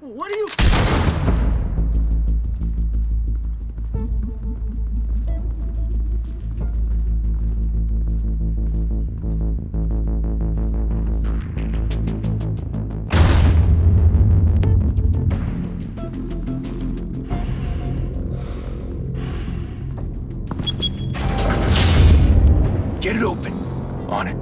What are you... Get it open. On it.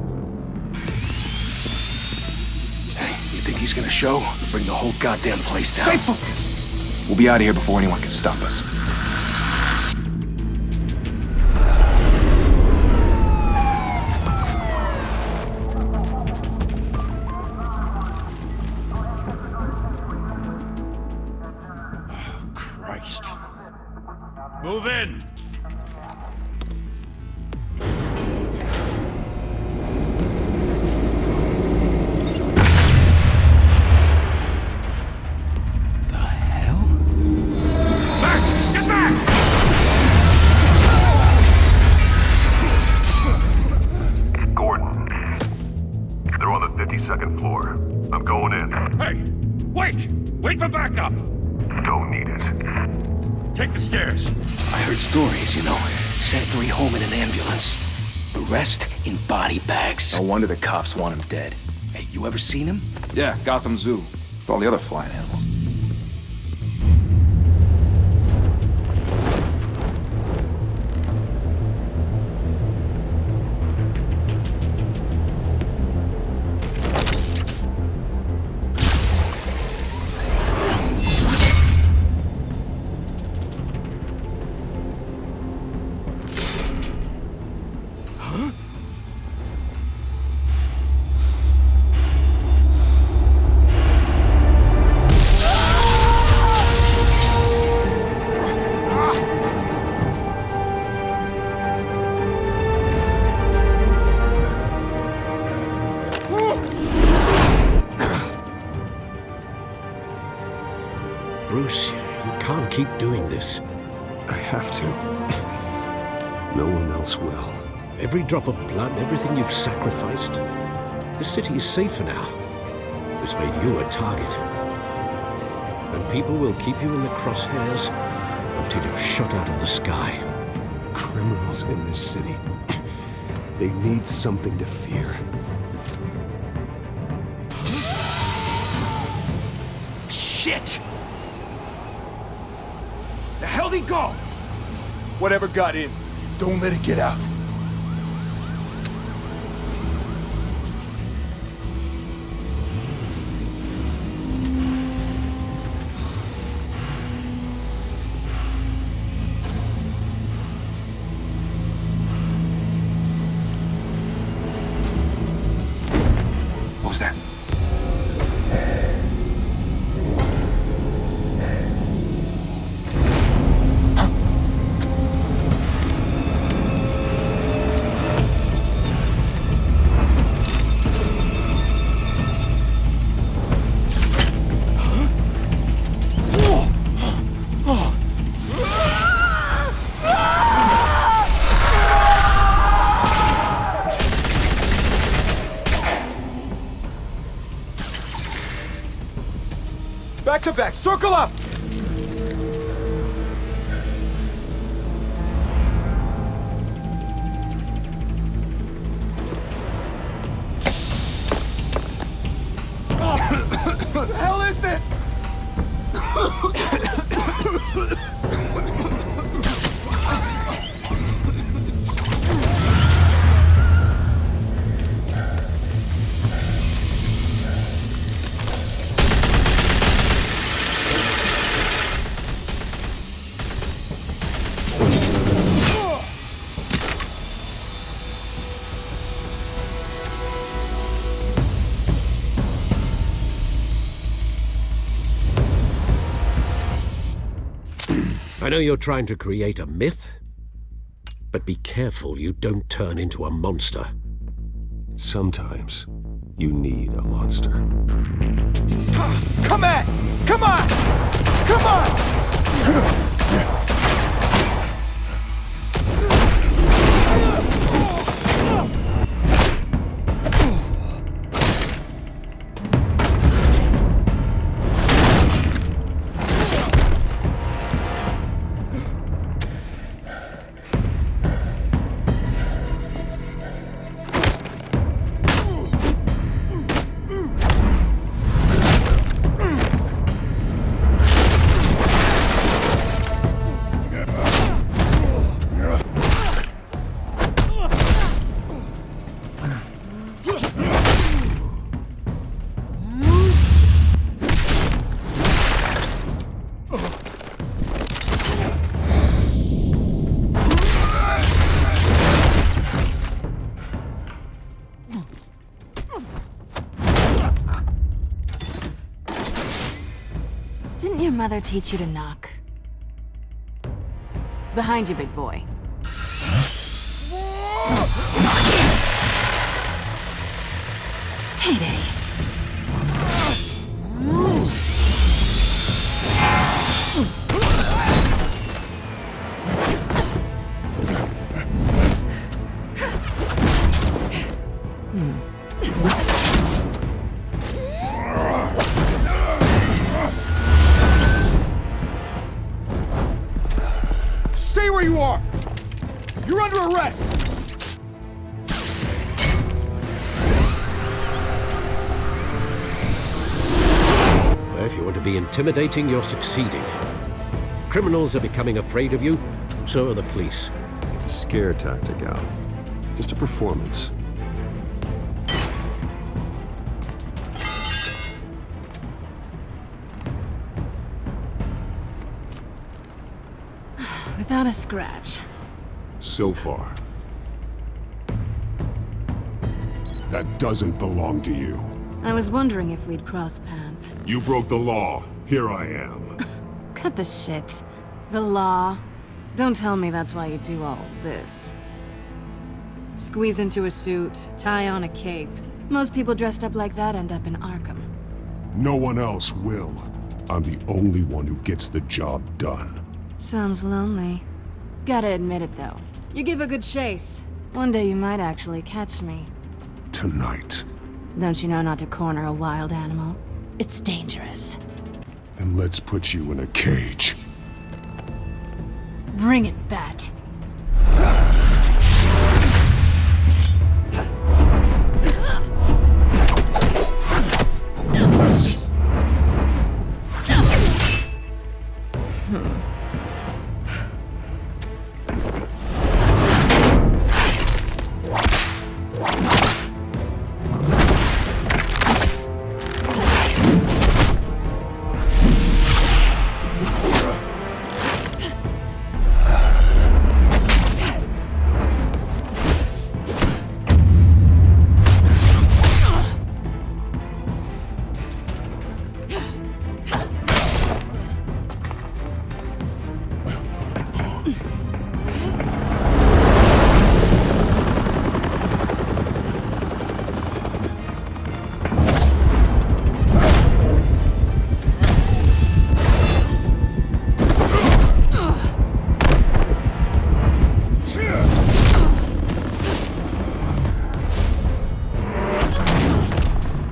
Hey, you think he's gonna show? Bring the whole goddamn place down. Stay focused! We'll be out of here before anyone can stop us. Oh, Christ. Move in! Second floor. I'm going in. Hey! Wait! Wait for backup! Don't need it. Take the stairs. I heard stories, you know. Sent 3 home in an ambulance. The rest in body bags. No wonder the cops want him dead. Hey, you ever seen him? Yeah, Gotham Zoo. With all the other flying animals. Bruce, you can't keep doing this. I have to. No one else will. Every drop of blood, everything you've sacrificed. The city is safer now. It's made you a target. And people will keep you in the crosshairs until you're shot out of the sky. Criminals in this city. They need something to fear. Shit! The hell'd he go? Whatever got in, don't let it get out. What was that? Back to back, circle up! What the hell is this? I know you're trying to create a myth, but be careful you don't turn into a monster. Sometimes you need a monster. Come at! Come on! Come on! your mother teach you to knock? Behind you, big boy. Heyday. Stay where you are! You're under arrest! Well, if you want to be intimidating, you're succeeding. Criminals are becoming afraid of you, so are the police. It's a scare tactic, Al. Just a performance. Without a scratch. So far. That doesn't belong to you. I was wondering if we'd cross paths. You broke the law. Here I am. Cut the shit. The law. Don't tell me that's why you do all this. Squeeze into a suit, tie on a cape. Most people dressed up like that end up in Arkham. No one else will. I'm the only one who gets the job done. Sounds lonely. Gotta admit it, though. You give a good chase. One day you might actually catch me. Tonight. Don't you know not to corner a wild animal? It's dangerous. Then let's put you in a cage. Bring it, Bat.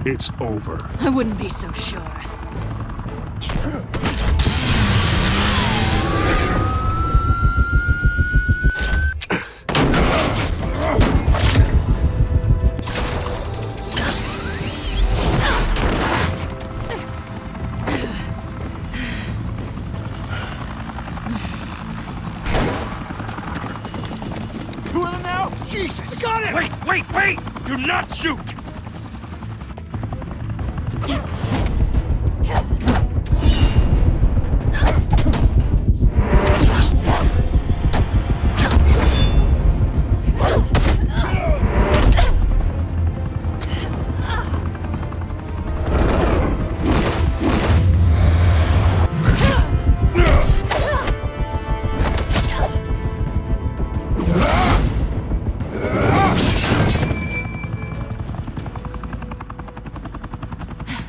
It's over. I wouldn't be so sure. Two of them now? Jesus! Got it! Wait! Do not shoot!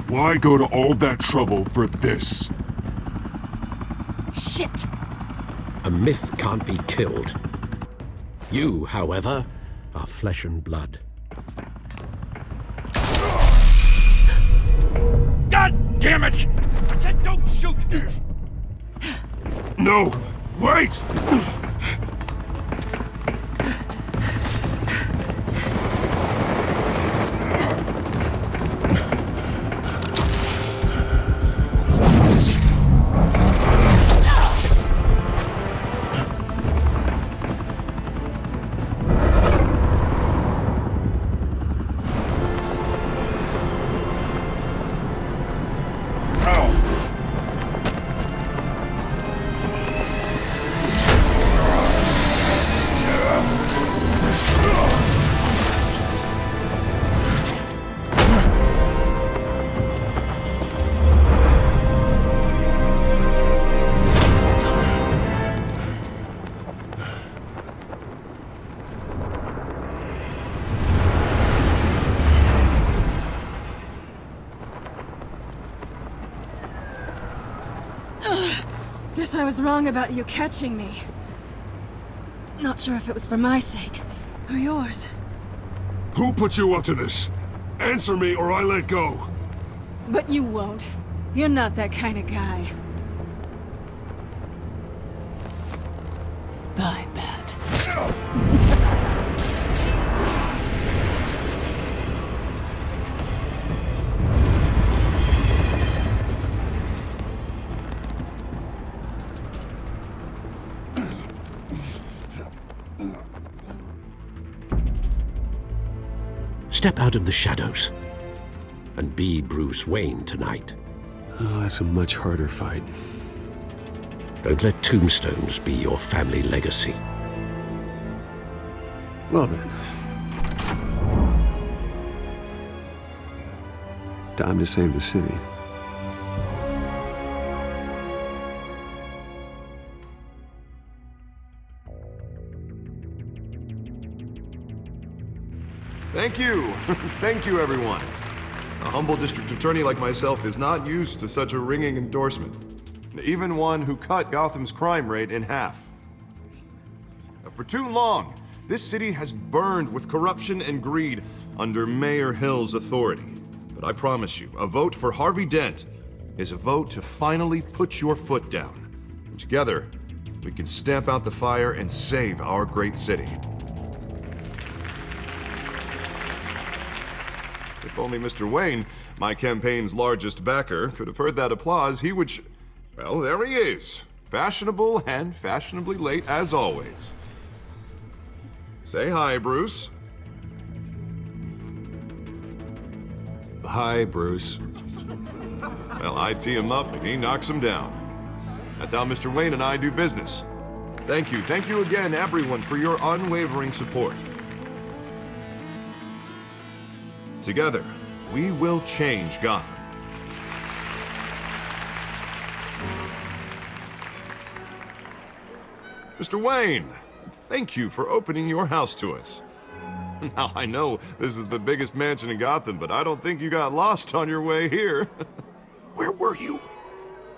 Why go to all that trouble for this? Shit! A myth can't be killed. You, however, are flesh and blood. God damn it! I said don't shoot! No! Wait! Guess I was wrong about you catching me. Not sure if it was for my sake, or yours. Who put you up to this? Answer me or I let go. But you won't. You're not that kind of guy. Bye, Bat. Step out of the shadows and be Bruce Wayne tonight. Oh, that's a much harder fight. Don't let tombstones be your family legacy. Well then. Time to save the city. Thank you. Thank you, everyone. A humble district attorney like myself is not used to such a ringing endorsement. Even one who cut Gotham's crime rate in half. For too long, this city has burned with corruption and greed under Mayor Hill's authority. But I promise you, a vote for Harvey Dent is a vote to finally put your foot down. Together, we can stamp out the fire and save our great city. If only Mr. Wayne, my campaign's largest backer, could have heard that applause, he would well, there he is. Fashionable and fashionably late as always. Say hi, Bruce. Hi, Bruce. Well, I tee him up and he knocks him down. That's how Mr. Wayne and I do business. Thank you again, everyone, for your unwavering support. Together, we will change Gotham. Mr. Wayne, thank you for opening your house to us. Now, I know this is the biggest mansion in Gotham, but I don't think you got lost on your way here. Where were you?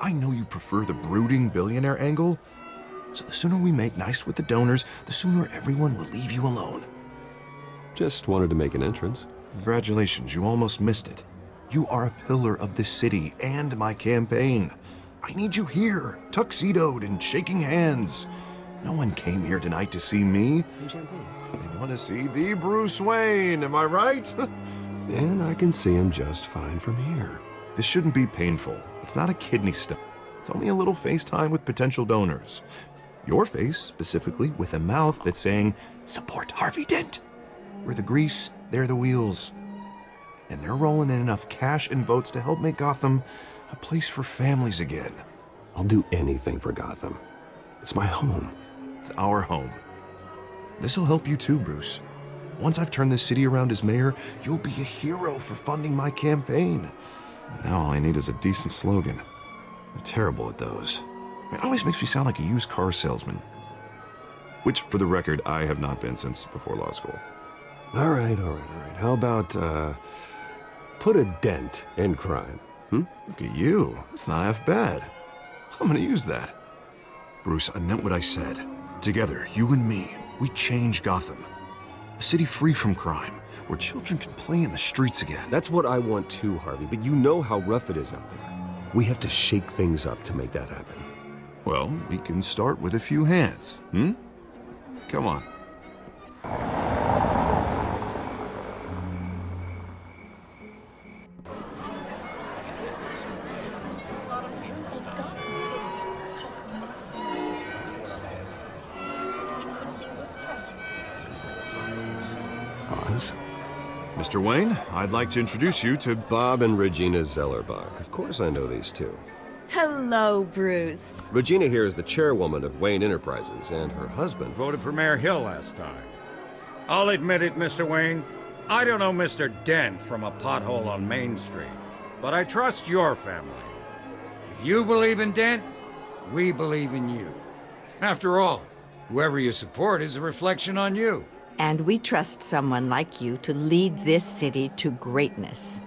I know you prefer the brooding billionaire angle, so the sooner we make nice with the donors, the sooner everyone will leave you alone. Just wanted to make an entrance. Congratulations, you almost missed it. You are a pillar of this city and my campaign. I need you here, tuxedoed and shaking hands. No one came here tonight to see me. Some champagne. They want to see the Bruce Wayne, am I right? And I can see him just fine from here. This shouldn't be painful. It's not a kidney stone. It's only a little FaceTime with potential donors. Your face, specifically, with a mouth that's saying, support Harvey Dent. We're the grease, they're the wheels. And they're rolling in enough cash and votes to help make Gotham a place for families again. I'll do anything for Gotham. It's my home. It's our home. This'll help you too, Bruce. Once I've turned this city around as mayor, you'll be a hero for funding my campaign. Now all I need is a decent slogan. I'm terrible at those. It always makes me sound like a used car salesman. Which, for the record, I have not been since before law school. All right. How about, put a dent in crime? Look at you. That's not half bad. I'm gonna use that. Bruce, I meant what I said. Together, you and me, we change Gotham. A city free from crime, where children can play in the streets again. That's what I want too, Harvey, but you know how rough it is out there. We have to shake things up to make that happen. Well, we can start with a few hands, Come on. Pause. Mr. Wayne, I'd like to introduce you to Bob and Regina Zellerbach. Of course I know these two. Hello, Bruce. Regina here is the chairwoman of Wayne Enterprises, and her husband Voted for Mayor Hill last time. I'll admit it, Mr. Wayne. I don't know Mr. Dent from a pothole on Main Street, but I trust your family. If you believe in Dent, we believe in you. After all, whoever you support is a reflection on you. And we trust someone like you to lead this city to greatness.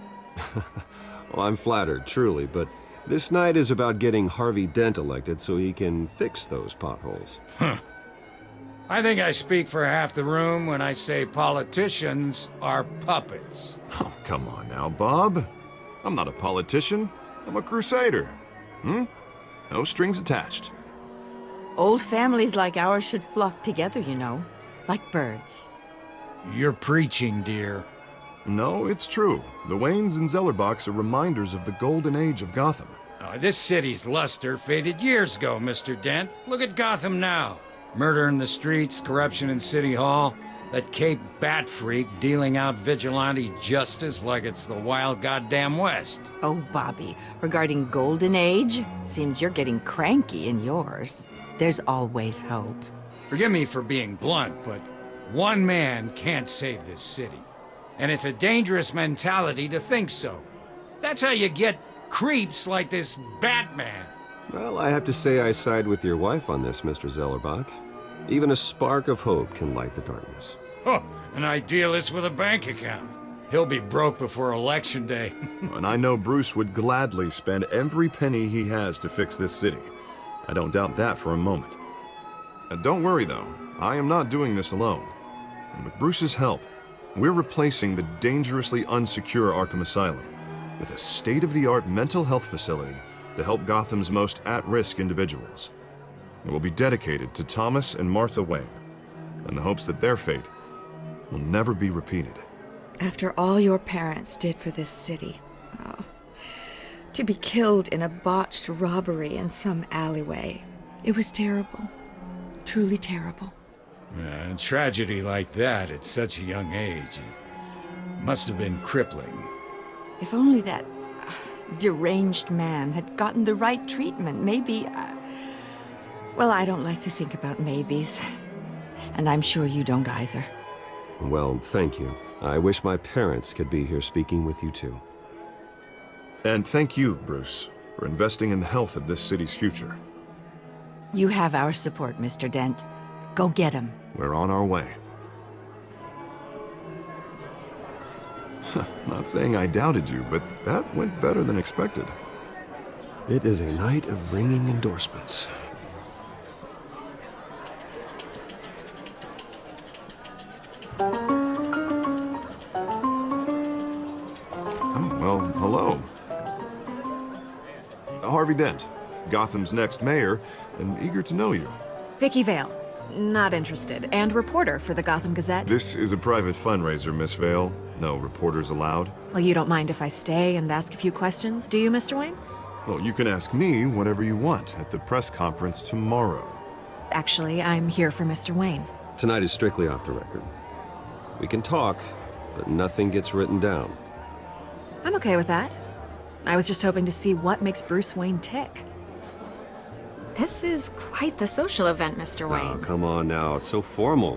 Well, I'm flattered, truly, but This night is about getting Harvey Dent elected so he can fix those potholes. Huh. I think I speak for half the room when I say politicians are puppets. Oh, come on now, Bob. I'm not a politician. I'm a crusader. No strings attached. Old families like ours should flock together, you know, like birds. You're preaching, dear. No, it's true. The Waynes and Zellerbachs are reminders of the golden age of Gotham. This city's luster faded years ago, Mr. Dent. Look at Gotham now. Murder in the streets, corruption in City Hall, that Cape Bat freak dealing out vigilante justice like it's the wild goddamn West. Oh, Bobby, regarding Golden Age, seems you're getting cranky in yours. There's always hope. Forgive me for being blunt, but one man can't save this city. And it's a dangerous mentality to think so. That's how you get creeps like this Batman. Well, I have to say I side with your wife on this, Mr. Zellerbach. Even a spark of hope can light the darkness. Oh, an idealist with a bank account. He'll be broke before Election Day. And I know Bruce would gladly spend every penny he has to fix this city. I don't doubt that for a moment. And don't worry, though. I am not doing this alone. And with Bruce's help, we're replacing the dangerously unsecure Arkham Asylum with a state-of-the-art mental health facility to help Gotham's most at-risk individuals. It will be dedicated to Thomas and Martha Wayne, in the hopes that their fate will never be repeated. After all your parents did for this city, to be killed in a botched robbery in some alleyway, it was terrible. Truly terrible. A tragedy like that at such a young age, it must have been crippling. If only that deranged man had gotten the right treatment, maybe... Well, I don't like to think about maybes. And I'm sure you don't either. Well, thank you. I wish my parents could be here speaking with you too. And thank you, Bruce, for investing in the health of this city's future. You have our support, Mr. Dent. Go get him. We're on our way. Not saying I doubted you, but that went better than expected. It is a night of ringing endorsements. Oh, well, hello. Harvey Dent, Gotham's next mayor, and eager to know you. Vicky Vale. Not interested. And reporter for the Gotham Gazette. This is a private fundraiser, Miss Vale. No reporters allowed. Well, you don't mind if I stay and ask a few questions, do you, Mr. Wayne? Well, you can ask me whatever you want at the press conference tomorrow. Actually, I'm here for Mr. Wayne. Tonight is strictly off the record. We can talk, but nothing gets written down. I'm okay with that. I was just hoping to see what makes Bruce Wayne tick. This is quite the social event, Mr. Wayne. Oh, come on now. It's so formal.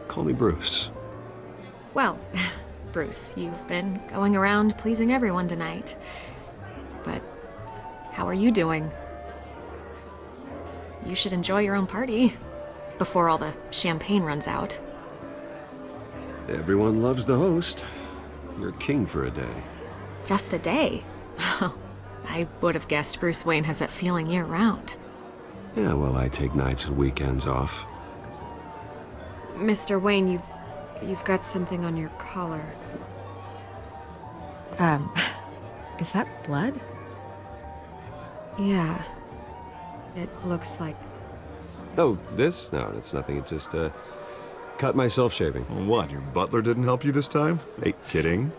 Call me Bruce. Well, Bruce, you've been going around pleasing everyone tonight. But how are you doing? You should enjoy your own party before all the champagne runs out. Everyone loves the host. You're king for a day. Just a day? I would have guessed Bruce Wayne has that feeling year-round. Yeah, well, I take nights and weekends off. Mr. Wayne, you've got something on your collar. Is that blood? Yeah. It looks like... Oh, this? No, it's nothing. It just, cut myself shaving. What, your butler didn't help you this time? Hey, kidding.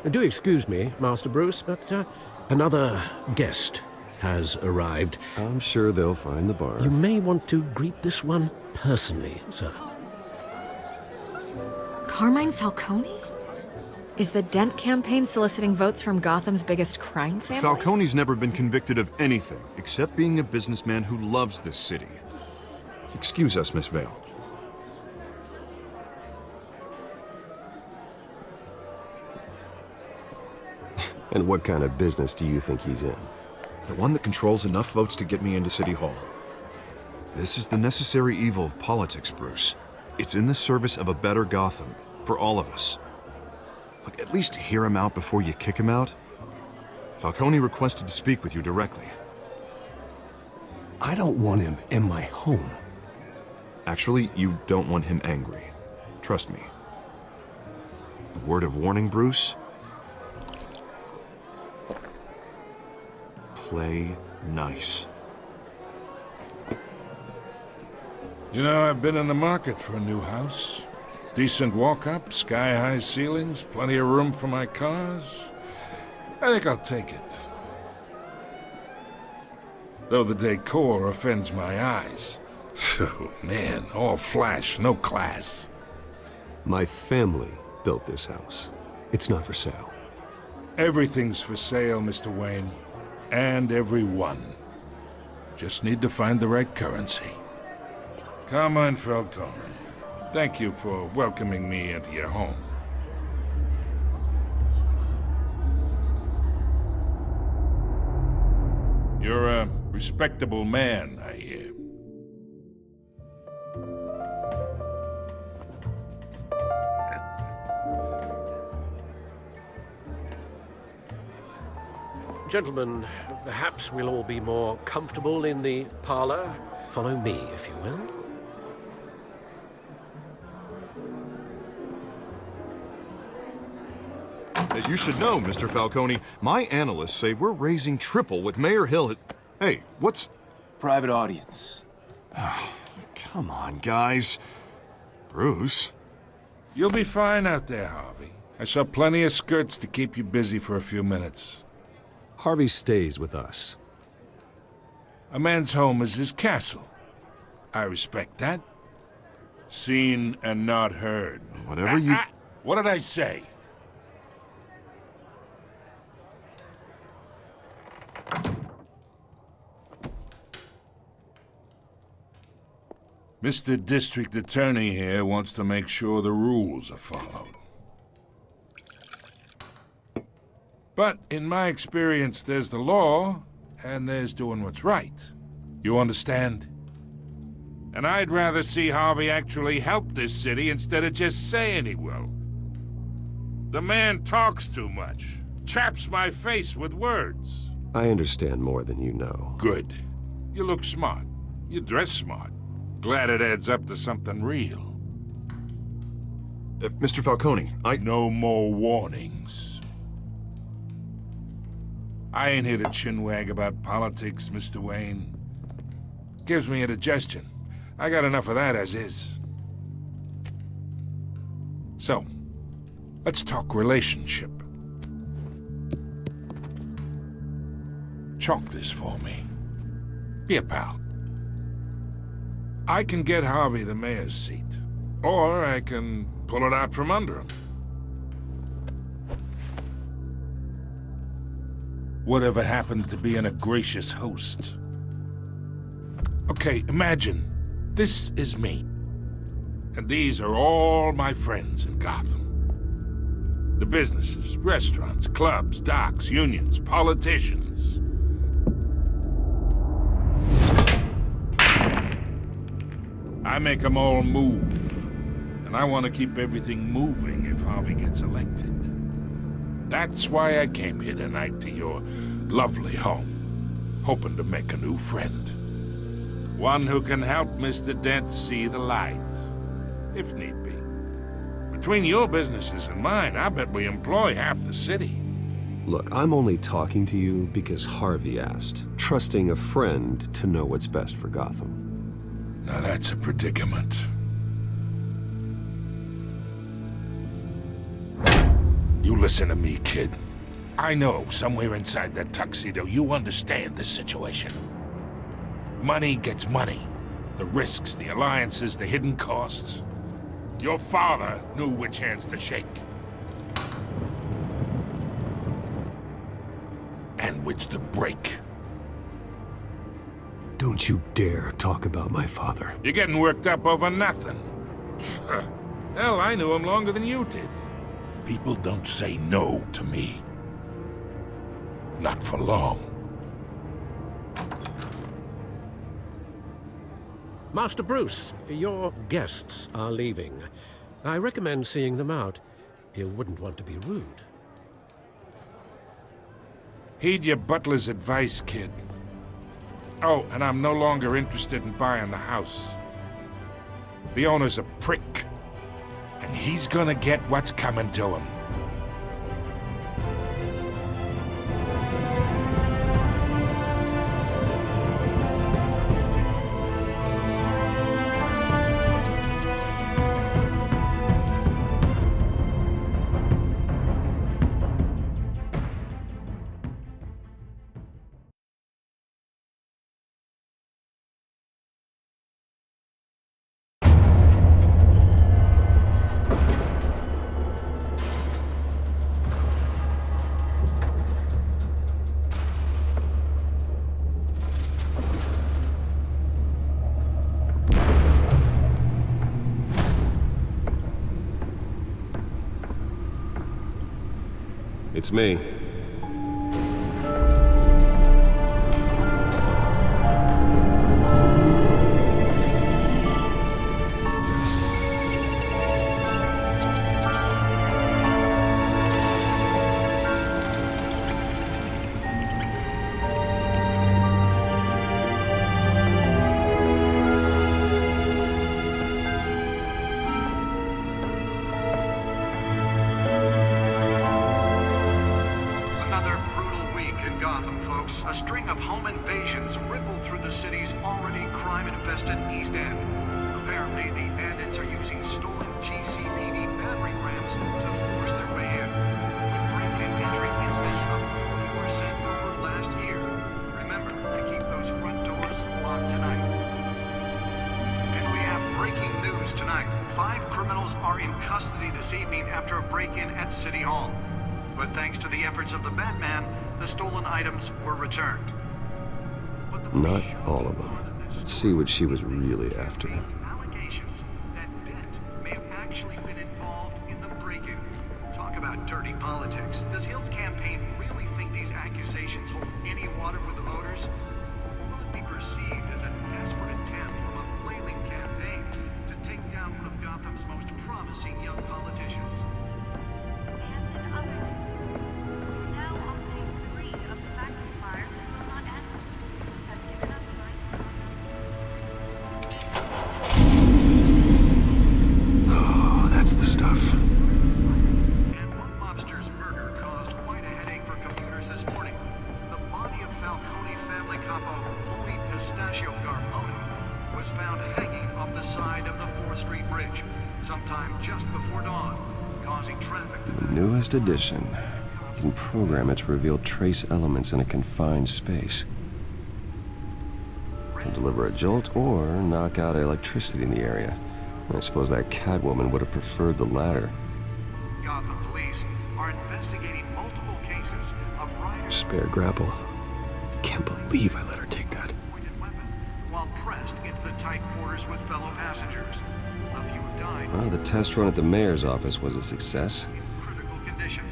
Do excuse me, Master Bruce, but another guest has arrived. I'm sure they'll find the bar. You may want to greet this one personally, sir. Carmine Falcone? Is the Dent campaign soliciting votes from Gotham's biggest crime family? Falcone's never been convicted of anything, except being a businessman who loves this city. Excuse us, Miss Vale. And what kind of business do you think he's in? The one that controls enough votes to get me into City Hall. This is the necessary evil of politics, Bruce. It's in the service of a better Gotham, for all of us. Look, at least hear him out before you kick him out. Falcone requested to speak with you directly. I don't want him in my home. Actually, you don't want him angry. Trust me. A word of warning, Bruce? Play nice. You know, I've been in the market for a new house. Decent walk-up, sky-high ceilings, plenty of room for my cars. I think I'll take it. Though the decor offends my eyes. Oh, man, all flash, no class. My family built this house. It's not for sale. Everything's for sale, Mr. Wayne. And everyone. Just need to find the right currency. Come on, Falcone. Thank you for welcoming me into your home. You're a respectable man, I hear. Gentlemen, perhaps we'll all be more comfortable in the parlor. Follow me, if you will. You should know, Mr. Falcone, my analysts say we're raising triple what Mayor Hill has... Hey, what's... Private audience. Oh, come on, guys. Bruce? You'll be fine out there, Harvey. I saw plenty of skirts to keep you busy for a few minutes. Harvey stays with us. A man's home is his castle. I respect that. Seen and not heard. Whatever you... What did I say? Mr. District Attorney here wants to make sure the rules are followed. But in my experience, there's the law, and there's doing what's right. You understand? And I'd rather see Harvey actually help this city instead of just saying he will. The man talks too much, chaps my face with words. I understand more than you know. Good. You look smart. You dress smart. Glad it adds up to something real. Mr. Falcone, No more warnings. I ain't here to chinwag about politics, Mr. Wayne. Gives me indigestion. I got enough of that as is. So, let's talk relationship. Chalk this for me. Be a pal. I can get Harvey the mayor's seat, or I can pull it out from under him. Whatever happened to being a gracious host? Okay, imagine, this is me. And these are all my friends in Gotham. The businesses, restaurants, clubs, docks, unions, politicians. I make them all move. And I want to keep everything moving if Harvey gets elected. That's why I came here tonight to your lovely home, hoping to make a new friend. One who can help Mr. Dent see the light, if need be. Between your businesses and mine, I bet we employ half the city. Look, I'm only talking to you because Harvey asked, trusting a friend to know what's best for Gotham. Now that's a predicament. You listen to me, kid. I know somewhere inside that tuxedo you understand this situation. Money gets money. The risks, the alliances, the hidden costs. Your father knew which hands to shake. And which to break. Don't you dare talk about my father. You're getting worked up over nothing. Hell, I knew him longer than you did. People don't say no to me. Not for long. Master Bruce, your guests are leaving. I recommend seeing them out. You wouldn't want to be rude. Heed your butler's advice, kid. Oh, and I'm no longer interested in buying the house. The owner's a prick, and he's gonna get what's coming to him. It's me. A string of home invasions ripple through the city's already crime-infested East End. Apparently, the bandits are using stolen GCPD battering rams to force their way in, with break-in entry incidents up 40% over last year. Remember to keep those front doors locked tonight. And we have breaking news tonight. 5 criminals are in custody this evening after a break-in at City Hall. But thanks to the efforts of the Batman, the stolen items were returned. Not all of them. Let's see what she was really after. Allegations that Dent may have actually been involved in the break-in. Talk about dirty politics. Does Hill's campaign really think these accusations hold any water with the voters? Or will it be perceived as a desperate attempt from a flailing campaign to take down one of Gotham's most promising young politicians? And in other news, we're now on day 3 of the factory fire will not end. Police have given up trying to... Oh, that's the stuff. And one mobster's murder caused quite a headache for commuters this morning. The body of Falcone family capo Louis Pistachio Garmoni was found hanging off the side of the 4th Street Bridge sometime just before dawn, causing traffic to... Newest edition. You can program it to reveal trace elements in a confined space. Can deliver a jolt or knock out electricity in the area. I suppose that Catwoman would have preferred the latter. Gotham police are investigating multiple cases of riders... Spare grapple. Can't believe I let her take that. ...while pressed into the tight quarters with fellow passengers. A few have died... Well, the test run at the mayor's office was a success. ...in critical condition.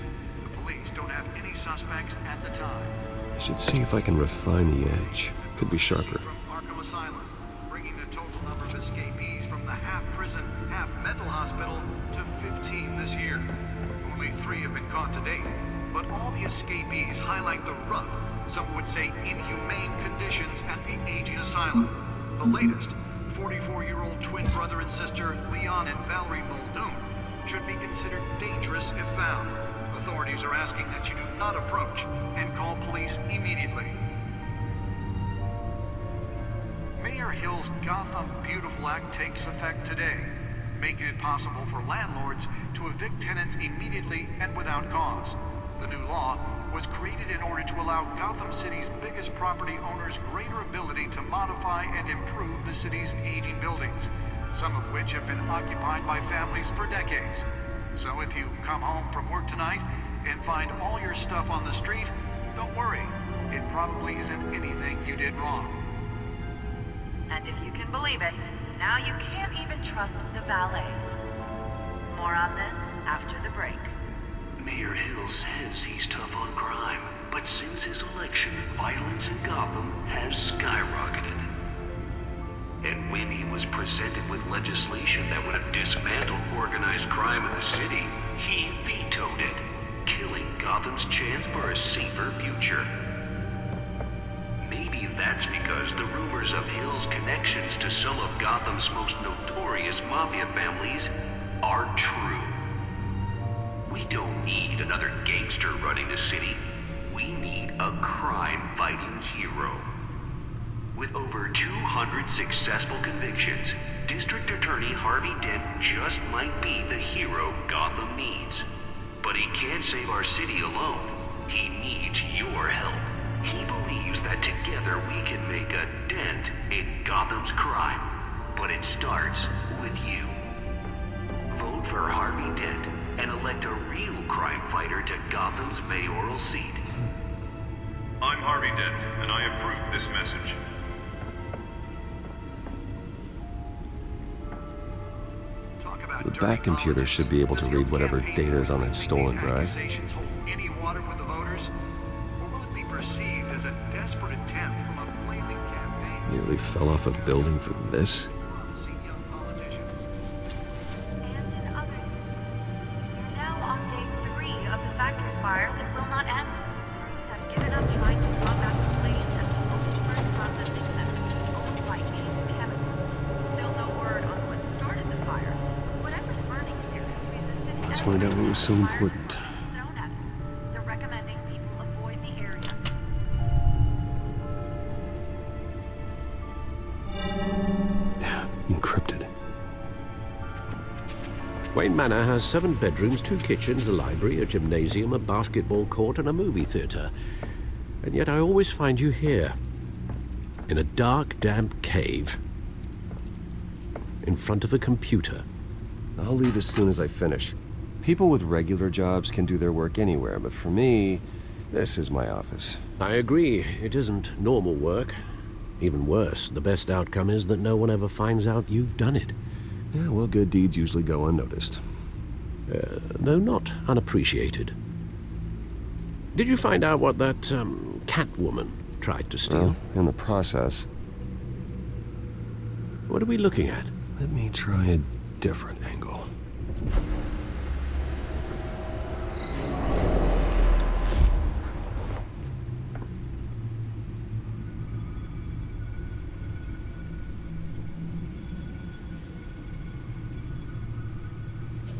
The police don't have any suspects at the time. I should see if I can refine the edge. Could be sharper. Arkham Asylum, bringing the total number of escapees from the half-prison, half-mental hospital to 15 this year. Only 3 have been caught to date, but all the escapees highlight the rough, some would say inhumane conditions at the aging asylum. The latest, 44-year-old twin brother and sister Leon and Valerie Muldoon, should be considered dangerous if found. Authorities are asking that you do not approach and call police immediately. Mayor Hill's Gotham Beautiful Act takes effect today, making it possible for landlords to evict tenants immediately and without cause. The new law was created in order to allow Gotham City's biggest property owners greater ability to modify and improve the city's aging buildings, some of which have been occupied by families for decades. So if you come home from work tonight and find all your stuff on the street, don't worry. It probably isn't anything you did wrong. And if you can believe it, now you can't even trust the valets. More on this after the break. Mayor Hill says he's tough on crime, but since his election, violence in Gotham has skyrocketed. And when he was presented with legislation that would have dismantled organized crime in the city, he vetoed it, killing Gotham. Gotham's chance for a safer future. Maybe that's because the rumors of Hill's connections to some of Gotham's most notorious mafia families are true. We don't need another gangster running the city. We need a crime-fighting hero. With over 200 successful convictions, District Attorney Harvey Dent just might be the hero Gotham needs. But he can't save our city alone. He needs your help. He believes that together we can make a dent in Gotham's crime. But it starts with you. Vote for Harvey Dent and elect a real crime fighter to Gotham's mayoral seat. I'm Harvey Dent, and I approve this message. The back computer should be able to read whatever data is on that stolen drive. Any water with the voters? Or will it be perceived as a desperate attempt from a flailing campaign? Nearly fell off a building for this. And in other news, we're now on day 3 of the factory fire that will not end. Crews have given up trying to combat the blaze at the Otisburg Processing Center, owned by Ace Chemical. Still no word on what started the fire. Whatever's burning here has resisted Let's find out what was so important. thrown at it. They're recommending people avoid the area. Encrypted. Wayne Manor has 7 bedrooms, 2 kitchens, a library, a gymnasium, a basketball court, and a movie theater. And yet I always find you here, in a dark, damp cave, in front of a computer. I'll leave as soon as I finish. People with regular jobs can do their work anywhere, but for me, this is my office. I agree, it isn't normal work. Even worse, the best outcome is that no one ever finds out you've done it. Yeah, well, good deeds usually go unnoticed. Though not unappreciated. Did you find out what that, Catwoman tried to steal? Well, in the process. What are we looking at? Let me try a different angle.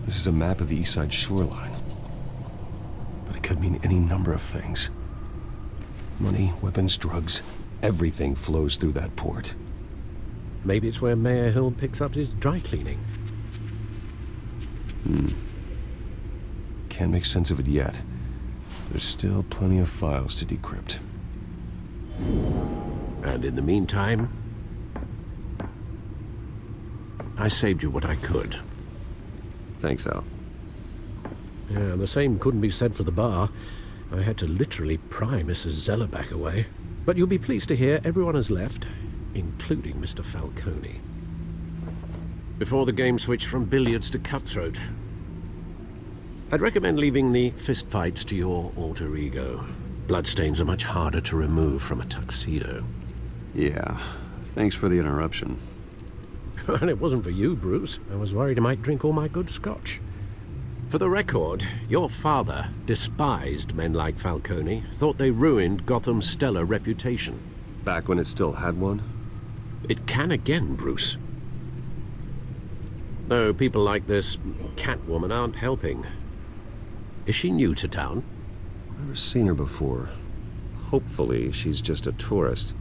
This is a map of the East Side shoreline. But it could mean any number of things. Money, weapons, drugs, everything flows through that port. Maybe it's where Mayor Hill picks up his dry cleaning. Can't make sense of it yet. There's still plenty of files to decrypt. And in the meantime, I saved you what I could. Thanks, Al. Yeah, the same couldn't be said for the bar. I had to literally pry Mrs. Zellerbach away. But you'll be pleased to hear everyone has left, including Mr. Falcone. Before the game switched from billiards to cutthroat. I'd recommend leaving the fistfights to your alter ego. Bloodstains are much harder to remove from a tuxedo. Yeah, thanks for the interruption. And it wasn't for you, Bruce. I was worried I might drink all my good scotch. For the record, your father despised men like Falcone, thought they ruined Gotham's stellar reputation. Back when it still had one? It can again, Bruce. Though people like this Catwoman aren't helping. Is she new to town? Never seen her before. Hopefully, she's just a tourist.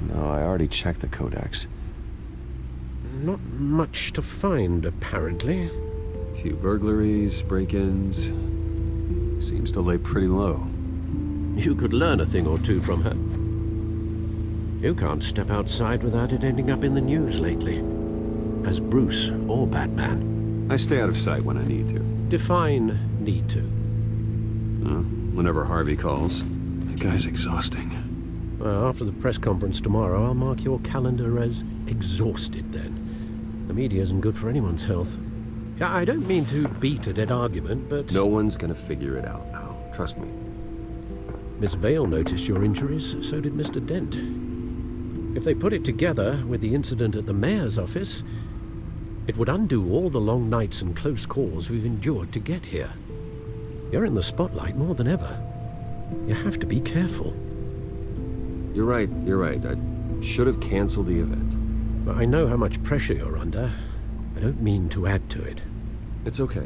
No, I already checked the codex. Not much to find, apparently. Few burglaries, break-ins. Seems to lay pretty low. You could learn a thing or two from her. You can't step outside without it ending up in the news lately. As Bruce or Batman. I stay out of sight when I need to. Define need to. Whenever Harvey calls. That guy's exhausting. Well, after the press conference tomorrow, I'll mark your calendar as exhausted then. The media isn't good for anyone's health. I don't mean to beat a dead argument, but... No one's gonna figure it out now. Trust me. Miss Vale noticed your injuries, so did Mr. Dent. If they put it together with the incident at the mayor's office, it would undo all the long nights and close calls we've endured to get here. You're in the spotlight more than ever. You have to be careful. You're right. I should have canceled the event. But I know how much pressure you're under. I don't mean to add to it. It's okay.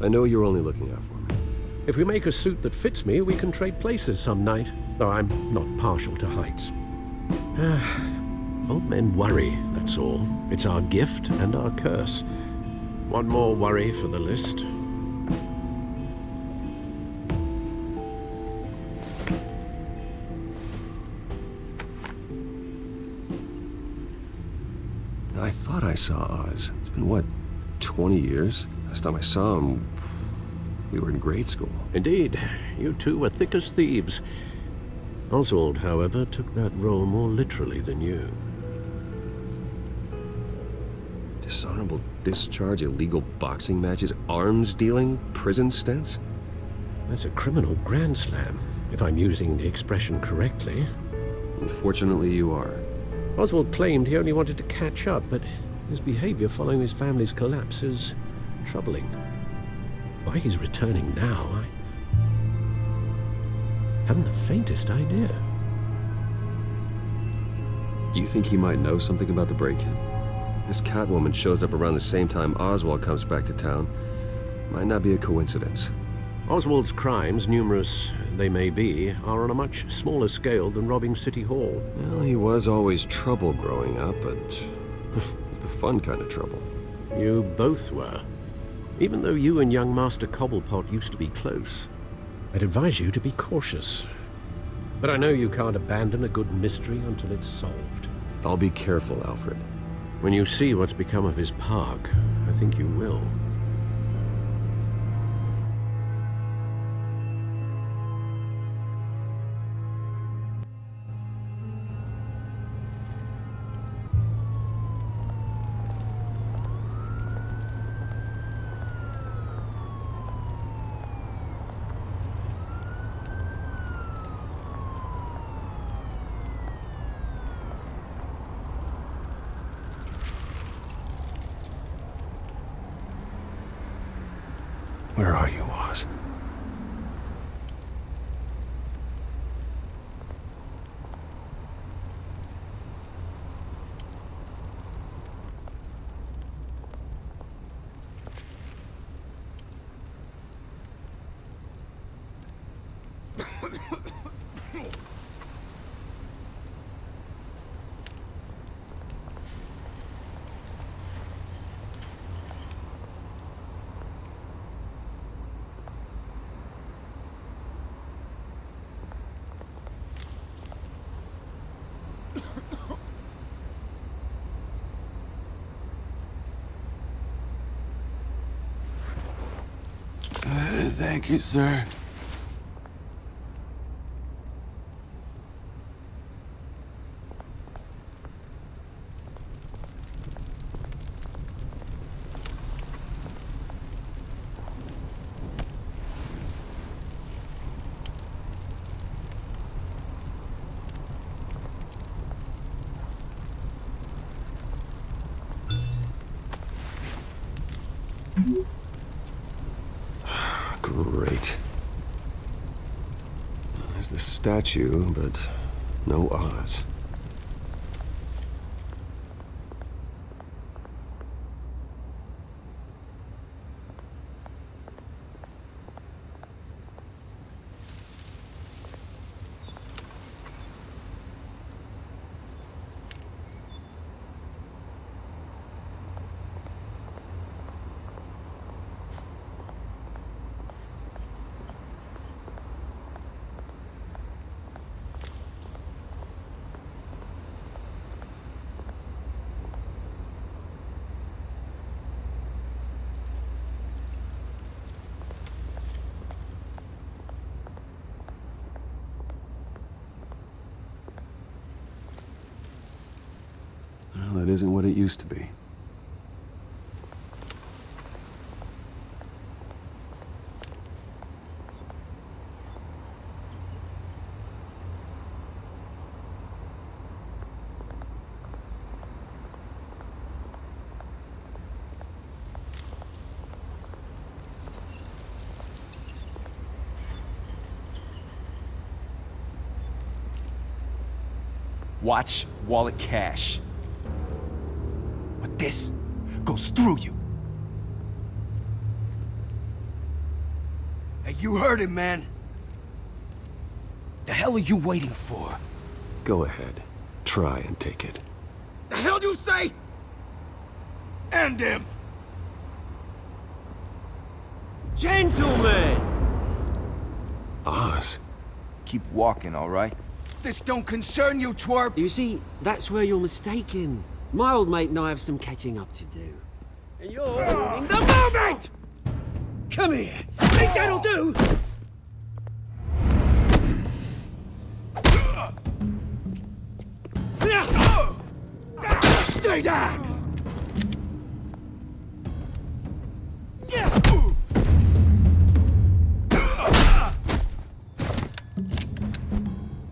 I know you're only looking out for me. If we make a suit that fits me, we can trade places some night. Though I'm not partial to heights. Old men worry, that's all. It's our gift and our curse. One more worry for the list. I thought I saw Oz. It's been, what, 20 years? Last time I saw him, we were in grade school. Indeed. You two were thick as thieves. Oswald, however, took that role more literally than you. Dishonorable discharge, illegal boxing matches, arms dealing, prison stints? That's a criminal grand slam, if I'm using the expression correctly. Unfortunately, you are. Oswald claimed he only wanted to catch up, but his behavior following his family's collapse is troubling. Why he's returning now, I haven't the faintest idea. Do you think he might know something about the break-in? This Catwoman shows up around the same time Oswald comes back to town. Might not be a coincidence. Oswald's crimes, numerous they may be, are on a much smaller scale than robbing City Hall. Well, he was always trouble growing up, but it was the fun kind of trouble. You both were. Even though you and young Master Cobblepot used to be close, I'd advise you to be cautious. But I know you can't abandon a good mystery until it's solved. I'll be careful, Alfred. When you see what's become of his park, I think you will. Where are you, Oz? Thank you, sir. Great. There's the statue, but no Oz. Well, it isn't what it used to be. Watch, wallet, cash. But this goes through you. Hey, you heard him, man. The hell are you waiting for? Go ahead. Try and take it. The hell do you say? End him! Gentlemen! Oz. Keep walking, all right? This don't concern you, twerp! You see, that's where you're mistaken. My old mate and I have some catching up to do. And you're ruining the moment! Come here! Think that'll do? Stay down!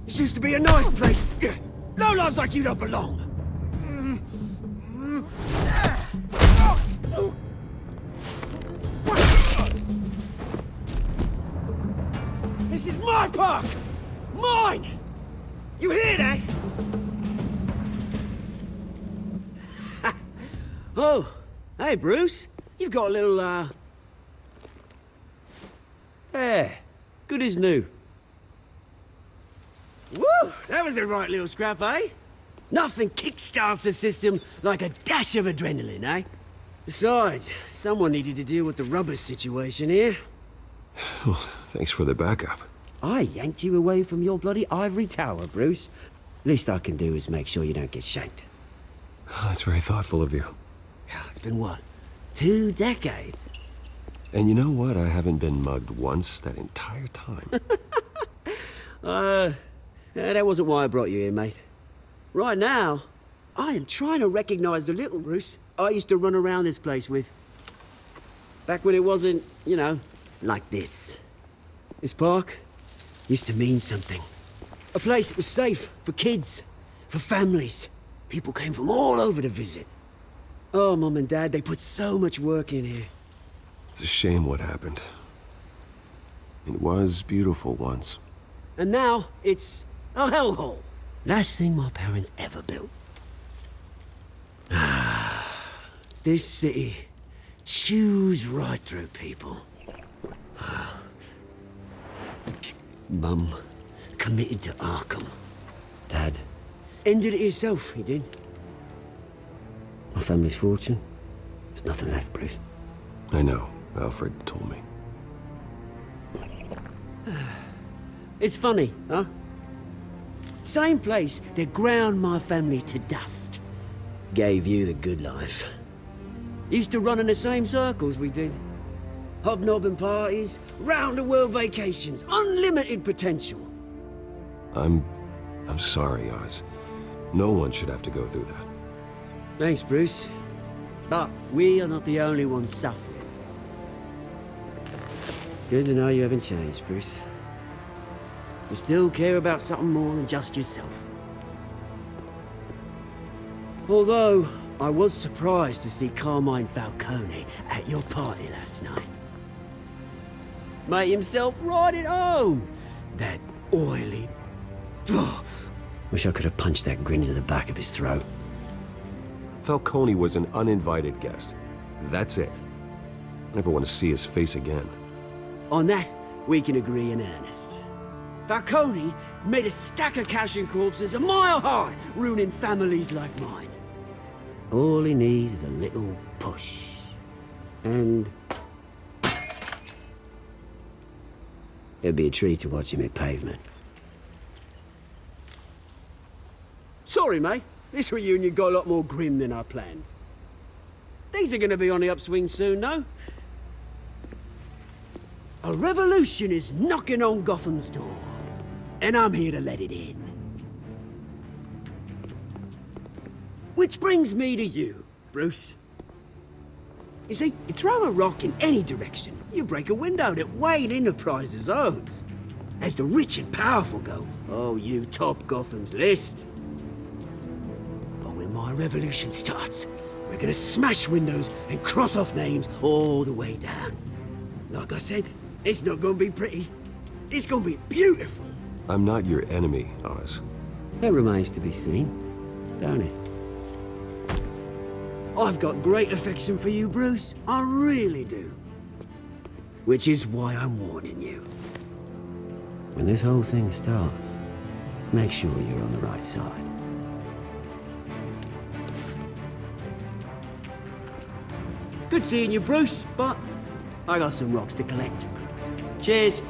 This used to be a nice place. No lives like you don't belong. This is my park! Mine! You hear that? Oh, hey, Bruce. You've got a little, There. Good as new. Woo! That was a right little scrap, eh? Nothing kickstarts the system like a dash of adrenaline, eh? Besides, someone needed to deal with the rubber situation here. Thanks for the backup. I yanked you away from your bloody ivory tower, Bruce. Least I can do is make sure you don't get shanked. That's very thoughtful of you. It's been what? 2 decades? And you know what? I haven't been mugged once that entire time. That wasn't why I brought you here, mate. Right now, I am trying to recognize the little Bruce I used to run around this place with. Back when it wasn't, you know, like this. This park used to mean something. A place that was safe for kids, for families. People came from all over to visit. Oh, Mum and Dad, they put so much work in here. It's a shame what happened. It was beautiful once. And now, it's a hellhole. Last thing my parents ever built. This city chews right through people. Mum committed to Arkham. Dad ended it himself, he did. My family's fortune, there's nothing left, Bruce. I know. Alfred told me. It's funny, huh? Same place that ground my family to dust. Gave you the good life. Used to run in the same circles we did. Hobnobbing parties, round-the-world vacations, unlimited potential. I'm sorry, Oz. No one should have to go through that. Thanks, Bruce. But we are not the only ones suffering. Good to know you haven't changed, Bruce. You still care about something more than just yourself. Although, I was surprised to see Carmine Falcone at your party last night. Made himself right at home. That oily... Wish I could have punched that grin into the back of his throat. Falcone was an uninvited guest. That's it. I never want to see his face again. On that, we can agree in earnest. Falcone made a stack of cash and corpses a mile high, ruining families like mine. All he needs is a little push. And... it'd be a treat to watch him hit pavement. Sorry, mate. This reunion got a lot more grim than I planned. Things are gonna be on the upswing soon, no? A revolution is knocking on Gotham's door. And I'm here to let it in. Which brings me to you, Bruce. You see, you throw a rock in any direction, you break a window that Wayne Enterprises owns. As the rich and powerful go, oh, you top Gotham's list. But when my revolution starts, we're gonna smash windows and cross off names all the way down. Like I said, it's not gonna be pretty. It's gonna be beautiful. I'm not your enemy, Oz. It remains to be seen, don't it? I've got great affection for you, Bruce. I really do. Which is why I'm warning you. When this whole thing starts, make sure you're on the right side. Good seeing you, Bruce, but I got some rocks to collect. Cheers.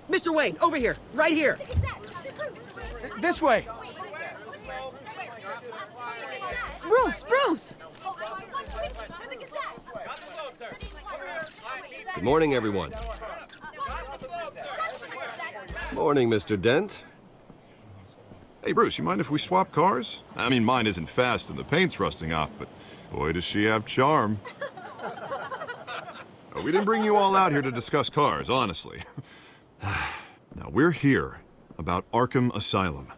Mr. Wayne, over here, right here. This way. Bruce! Good morning, everyone. Morning, Mr. Dent. Hey, Bruce, you mind if we swap cars? I mean, mine isn't fast and the paint's rusting off, but boy, does she have charm. We didn't bring you all out here to discuss cars, honestly. Now, we're here about Arkham Asylum.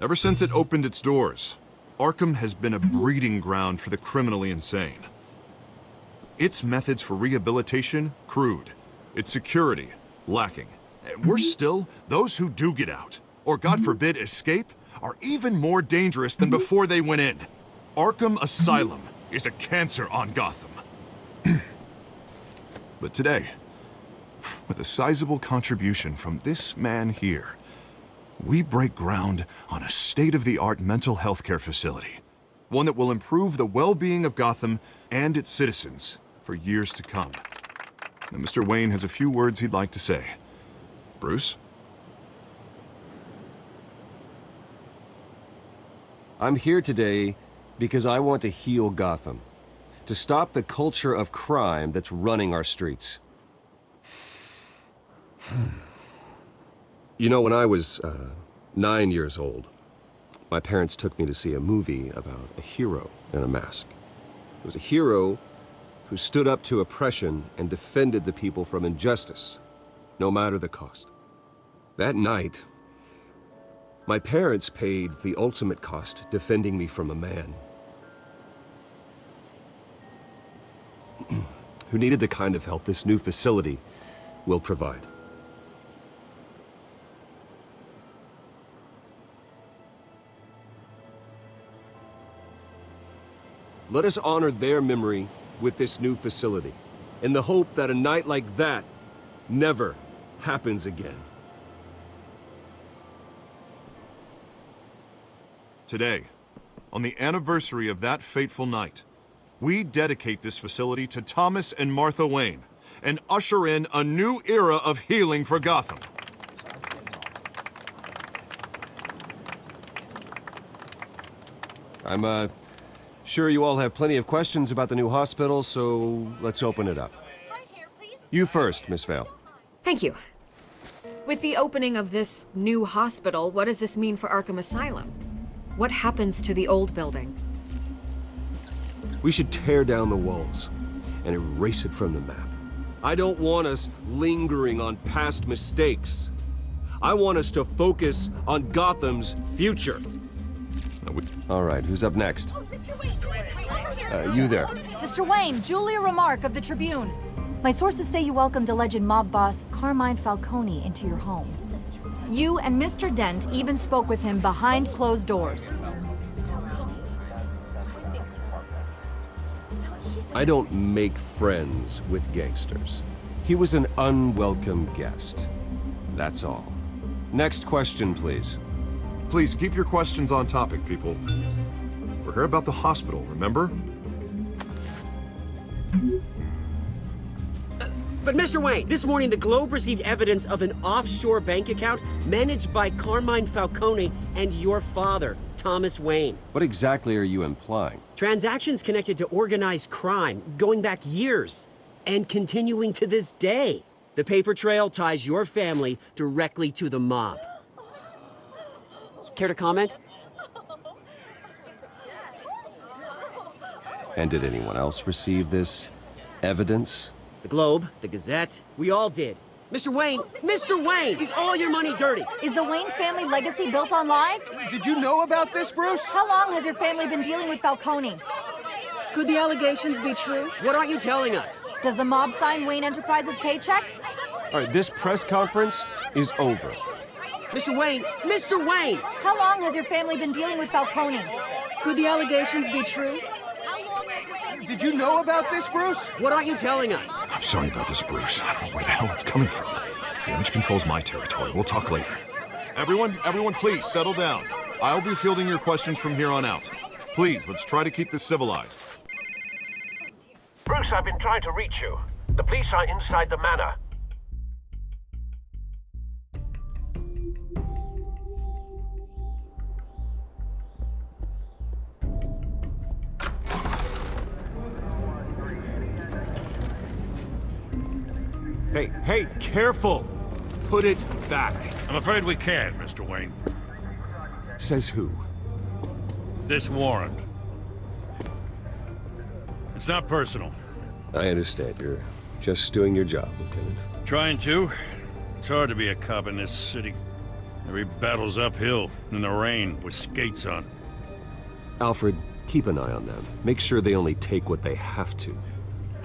Ever since it opened its doors, Arkham has been a breeding ground for the criminally insane. Its methods for rehabilitation, crude. Its security, lacking. And worse still, those who do get out, or God forbid escape, are even more dangerous than before they went in. Arkham Asylum is a cancer on Gotham. But today, with a sizable contribution from this man here, we break ground on a state-of-the-art mental health care facility. One that will improve the well-being of Gotham and its citizens for years to come. Now, Mr. Wayne has a few words he'd like to say. Bruce? I'm here today because I want to heal Gotham. To stop the culture of crime that's running our streets. You know, when I was 9 years old, my parents took me to see a movie about a hero in a mask. It was a hero who stood up to oppression and defended the people from injustice, no matter the cost. That night, my parents paid the ultimate cost defending me from a man who needed the kind of help this new facility will provide. Let us honor their memory with this new facility, in the hope that a night like that never happens again. Today, on the anniversary of that fateful night, we dedicate this facility to Thomas and Martha Wayne and usher in a new era of healing for Gotham. I'm sure you all have plenty of questions about the new hospital, so let's open it up. You first, Miss Vale. Thank you. With the opening of this new hospital, what does this mean for Arkham Asylum? What happens to the old building? We should tear down the walls and erase it from the map. I don't want us lingering on past mistakes. I want us to focus on Gotham's future. All right, who's up next? You there. Mr. Wayne, Julia Remark of the Tribune. My sources say you welcomed alleged mob boss Carmine Falcone into your home. You and Mr. Dent even spoke with him behind closed doors. I don't make friends with gangsters. He was an unwelcome guest. That's all. Next question, please. Please keep your questions on topic, people. We're here about the hospital, remember? But Mr. Wayne, this morning the Globe received evidence of an offshore bank account managed by Carmine Falcone and your father, Thomas Wayne. What exactly are you implying? Transactions connected to organized crime, going back years, and continuing to this day. The paper trail ties your family directly to the mob. Care to comment? And did anyone else receive this evidence? The Globe, the Gazette, we all did. Mr. Wayne, is all your money dirty? Is the Wayne family legacy built on lies? Did you know about this, Bruce? How long has your family been dealing with Falcone? Could the allegations be true? What aren't you telling us? Does the mob sign Wayne Enterprises paychecks? All right, this press conference is over. Mr. Wayne! How long has your family been dealing with Falcone? Could the allegations be true? Did you know about this, Bruce? What aren't you telling us? I'm sorry about this, Bruce. I don't know where the hell it's coming from. Damage control's my territory. We'll talk later. Everyone, please, settle down. I'll be fielding your questions from here on out. Please, let's try to keep this civilized. Bruce, I've been trying to reach you. The police are inside the manor. Hey, careful! Put it back. I'm afraid we can't, Mr. Wayne. Says who? This warrant. It's not personal. I understand. You're just doing your job, Lieutenant. Trying to. It's hard to be a cop in this city. Every battle's uphill, in the rain, with skates on. Alfred, keep an eye on them. Make sure they only take what they have to.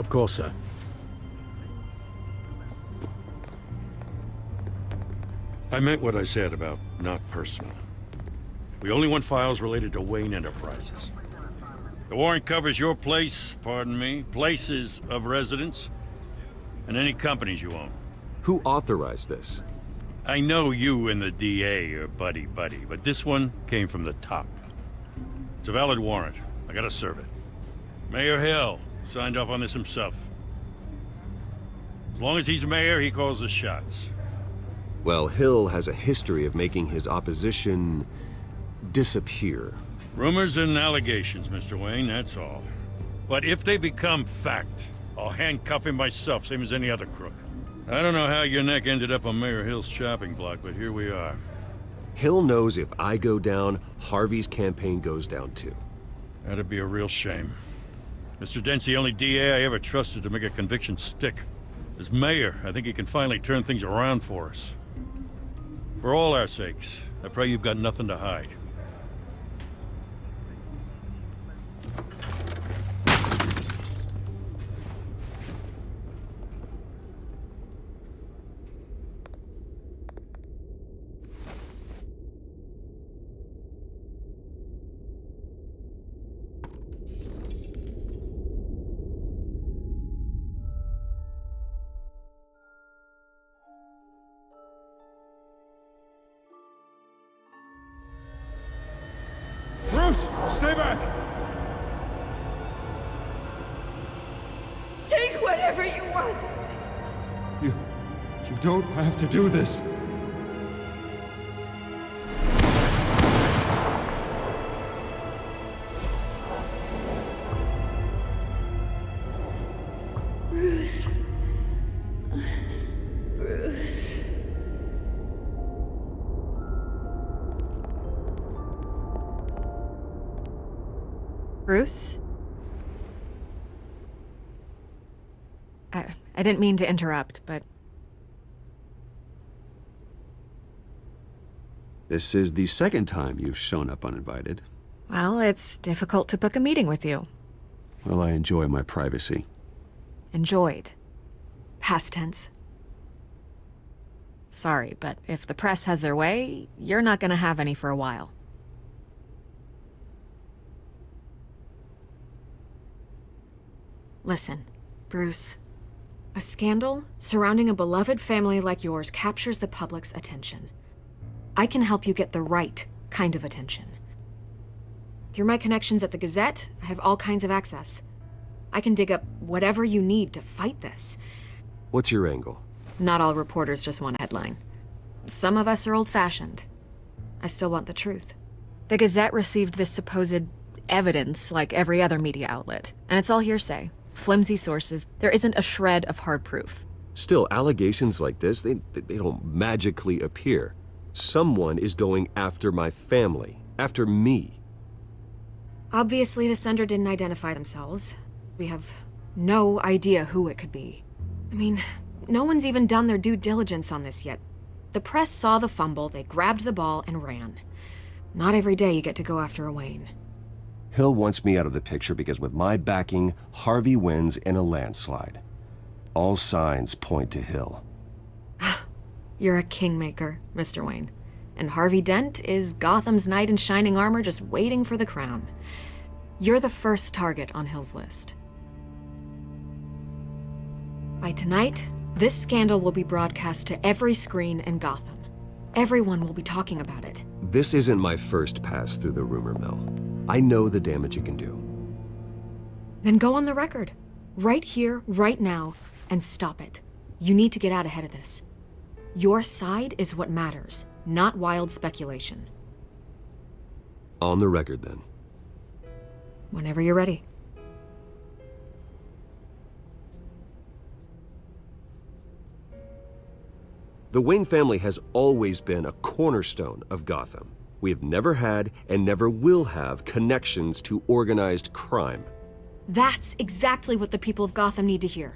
Of course, sir. I meant what I said about not personal. We only want files related to Wayne Enterprises. The warrant covers your place, pardon me, places of residence, and any companies you own. Who authorized this? I know you and the DA are buddy-buddy, but this one came from the top. It's a valid warrant. I gotta serve it. Mayor Hill signed off on this himself. As long as he's mayor, he calls the shots. Well, Hill has a history of making his opposition disappear. Rumors and allegations, Mr. Wayne, that's all. But if they become fact, I'll handcuff him myself, same as any other crook. I don't know how your neck ended up on Mayor Hill's chopping block, but here we are. Hill knows if I go down, Harvey's campaign goes down too. That'd be a real shame. Mr. Dent's the only DA I ever trusted to make a conviction stick. As mayor, I think he can finally turn things around for us. For all our sakes, I pray you've got nothing to hide. Bruce, stay back! Take whatever you want. You don't have to do this. Bruce. Bruce. Bruce? I didn't mean to interrupt, but... This is the second time you've shown up uninvited. Well, it's difficult to book a meeting with you. Well, I enjoy my privacy. Enjoyed. Past tense. Sorry, but if the press has their way, you're not gonna have any for a while. Listen, Bruce. A scandal surrounding a beloved family like yours captures the public's attention. I can help you get the right kind of attention. Through my connections at the Gazette, I have all kinds of access. I can dig up whatever you need to fight this. What's your angle? Not all reporters just want a headline. Some of us are old-fashioned. I still want the truth. The Gazette received this supposed evidence like every other media outlet, and it's all hearsay. Flimsy sources. There isn't a shred of hard proof. Still, allegations like this, they don't magically appear. Someone is going after my family, after me. Obviously, the sender didn't identify themselves. We have no idea who it could be. I mean, no one's even done their due diligence on this yet. The press saw the fumble, they grabbed the ball and ran. Not every day you get to go after a Wayne. Hill wants me out of the picture because with my backing, Harvey wins in a landslide. All signs point to Hill. You're a kingmaker, Mr. Wayne. And Harvey Dent is Gotham's knight in shining armor just waiting for the crown. You're the first target on Hill's list. By tonight, this scandal will be broadcast to every screen in Gotham. Everyone will be talking about it. This isn't my first pass through the rumor mill. I know the damage it can do. Then go on the record. Right here, right now, and stop it. You need to get out ahead of this. Your side is what matters, not wild speculation. On the record, then. Whenever you're ready. The Wayne family has always been a cornerstone of Gotham. We have never had and never will have connections to organized crime. That's exactly what the people of Gotham need to hear.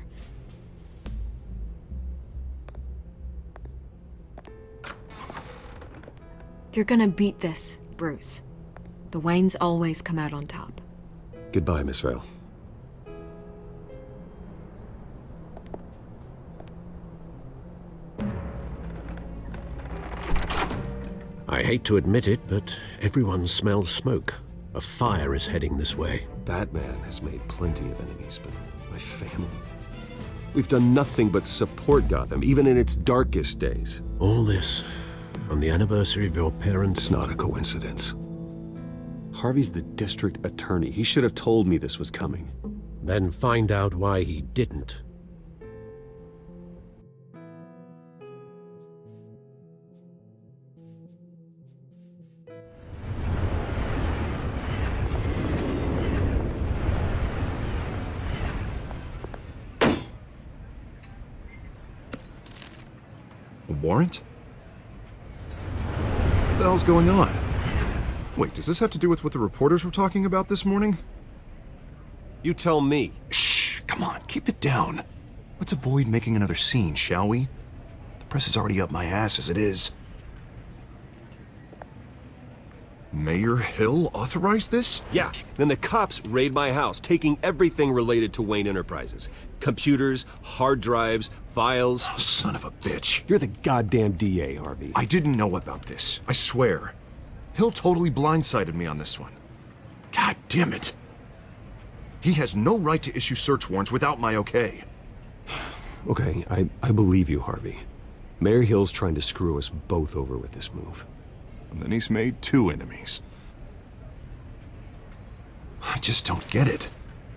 You're gonna beat this, Bruce. The Waynes always come out on top. Goodbye, Miss Vale. I hate to admit it, but everyone smells smoke. A fire is heading this way. Batman has made plenty of enemies, but my family... We've done nothing but support Gotham, even in its darkest days. All this on the anniversary of your parents'... It's not a coincidence. Harvey's the district attorney. He should have told me this was coming. Then find out why he didn't. A warrant? What the hell's going on? Wait, does this have to do with what the reporters were talking about this morning? You tell me. Shh, come on, keep it down. Let's avoid making another scene, shall we? The press is already up my ass as it is. Mayor Hill authorized this? Yeah, then the cops raid my house, taking everything related to Wayne Enterprises. Computers, hard drives, files. Oh, son of a bitch. You're the goddamn DA, Harvey. I didn't know about this, I swear. Hill totally blindsided me on this one. God damn it. He has no right to issue search warrants without my okay. Okay, I believe you, Harvey. Mayor Hill's trying to screw us both over with this move. And then he's made 2 enemies. I just don't get it.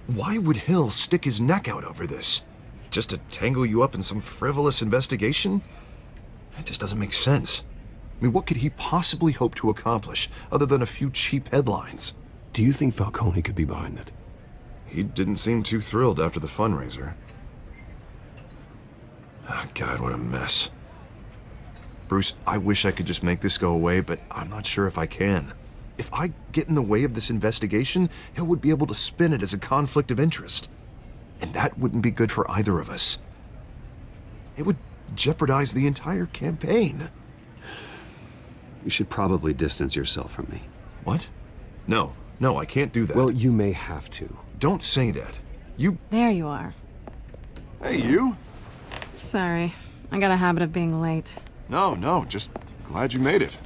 Why would Hill stick his neck out over this? Just to tangle you up in some frivolous investigation? It just doesn't make sense. I mean, what could he possibly hope to accomplish other than a few cheap headlines? Do you think Falcone could be behind it? He didn't seem too thrilled after the fundraiser. Oh, God, what a mess. Bruce, I wish I could just make this go away, but I'm not sure if I can. If I get in the way of this investigation, Hill would be able to spin it as a conflict of interest. And that wouldn't be good for either of us. It would jeopardize the entire campaign. You should probably distance yourself from me. What? No, I can't do that. Well, you may have to. Don't say that. You... There you are. Hey, you? Sorry, I got a habit of being late. No, just glad you made it.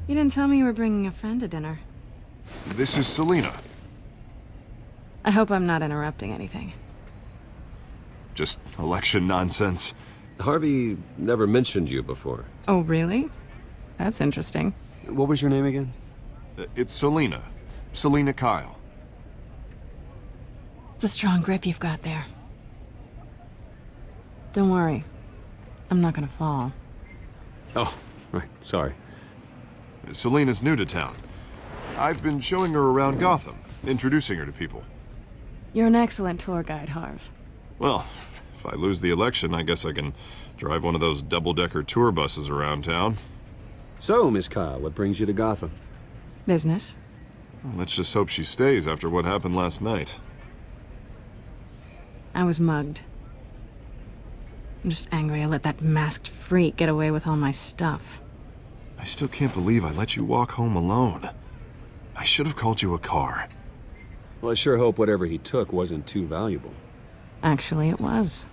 You didn't tell me you were bringing a friend to dinner. This is Selina. I hope I'm not interrupting anything. Just election nonsense. Harvey never mentioned you before. Oh, really? That's interesting. What was your name again? It's Selina. Selina Kyle. It's a strong grip you've got there. Don't worry. I'm not gonna fall. Oh, right. Sorry. Selina's new to town. I've been showing her around Gotham, introducing her to people. You're an excellent tour guide, Harv. Well, if I lose the election, I guess I can drive one of those double-decker tour buses around town. So, Miss Kyle, what brings you to Gotham? Business. Well, let's just hope she stays after what happened last night. I was mugged. I'm just angry I let that masked freak get away with all my stuff. I still can't believe I let you walk home alone. I should have called you a car. Well, I sure hope whatever he took wasn't too valuable. Actually, it was.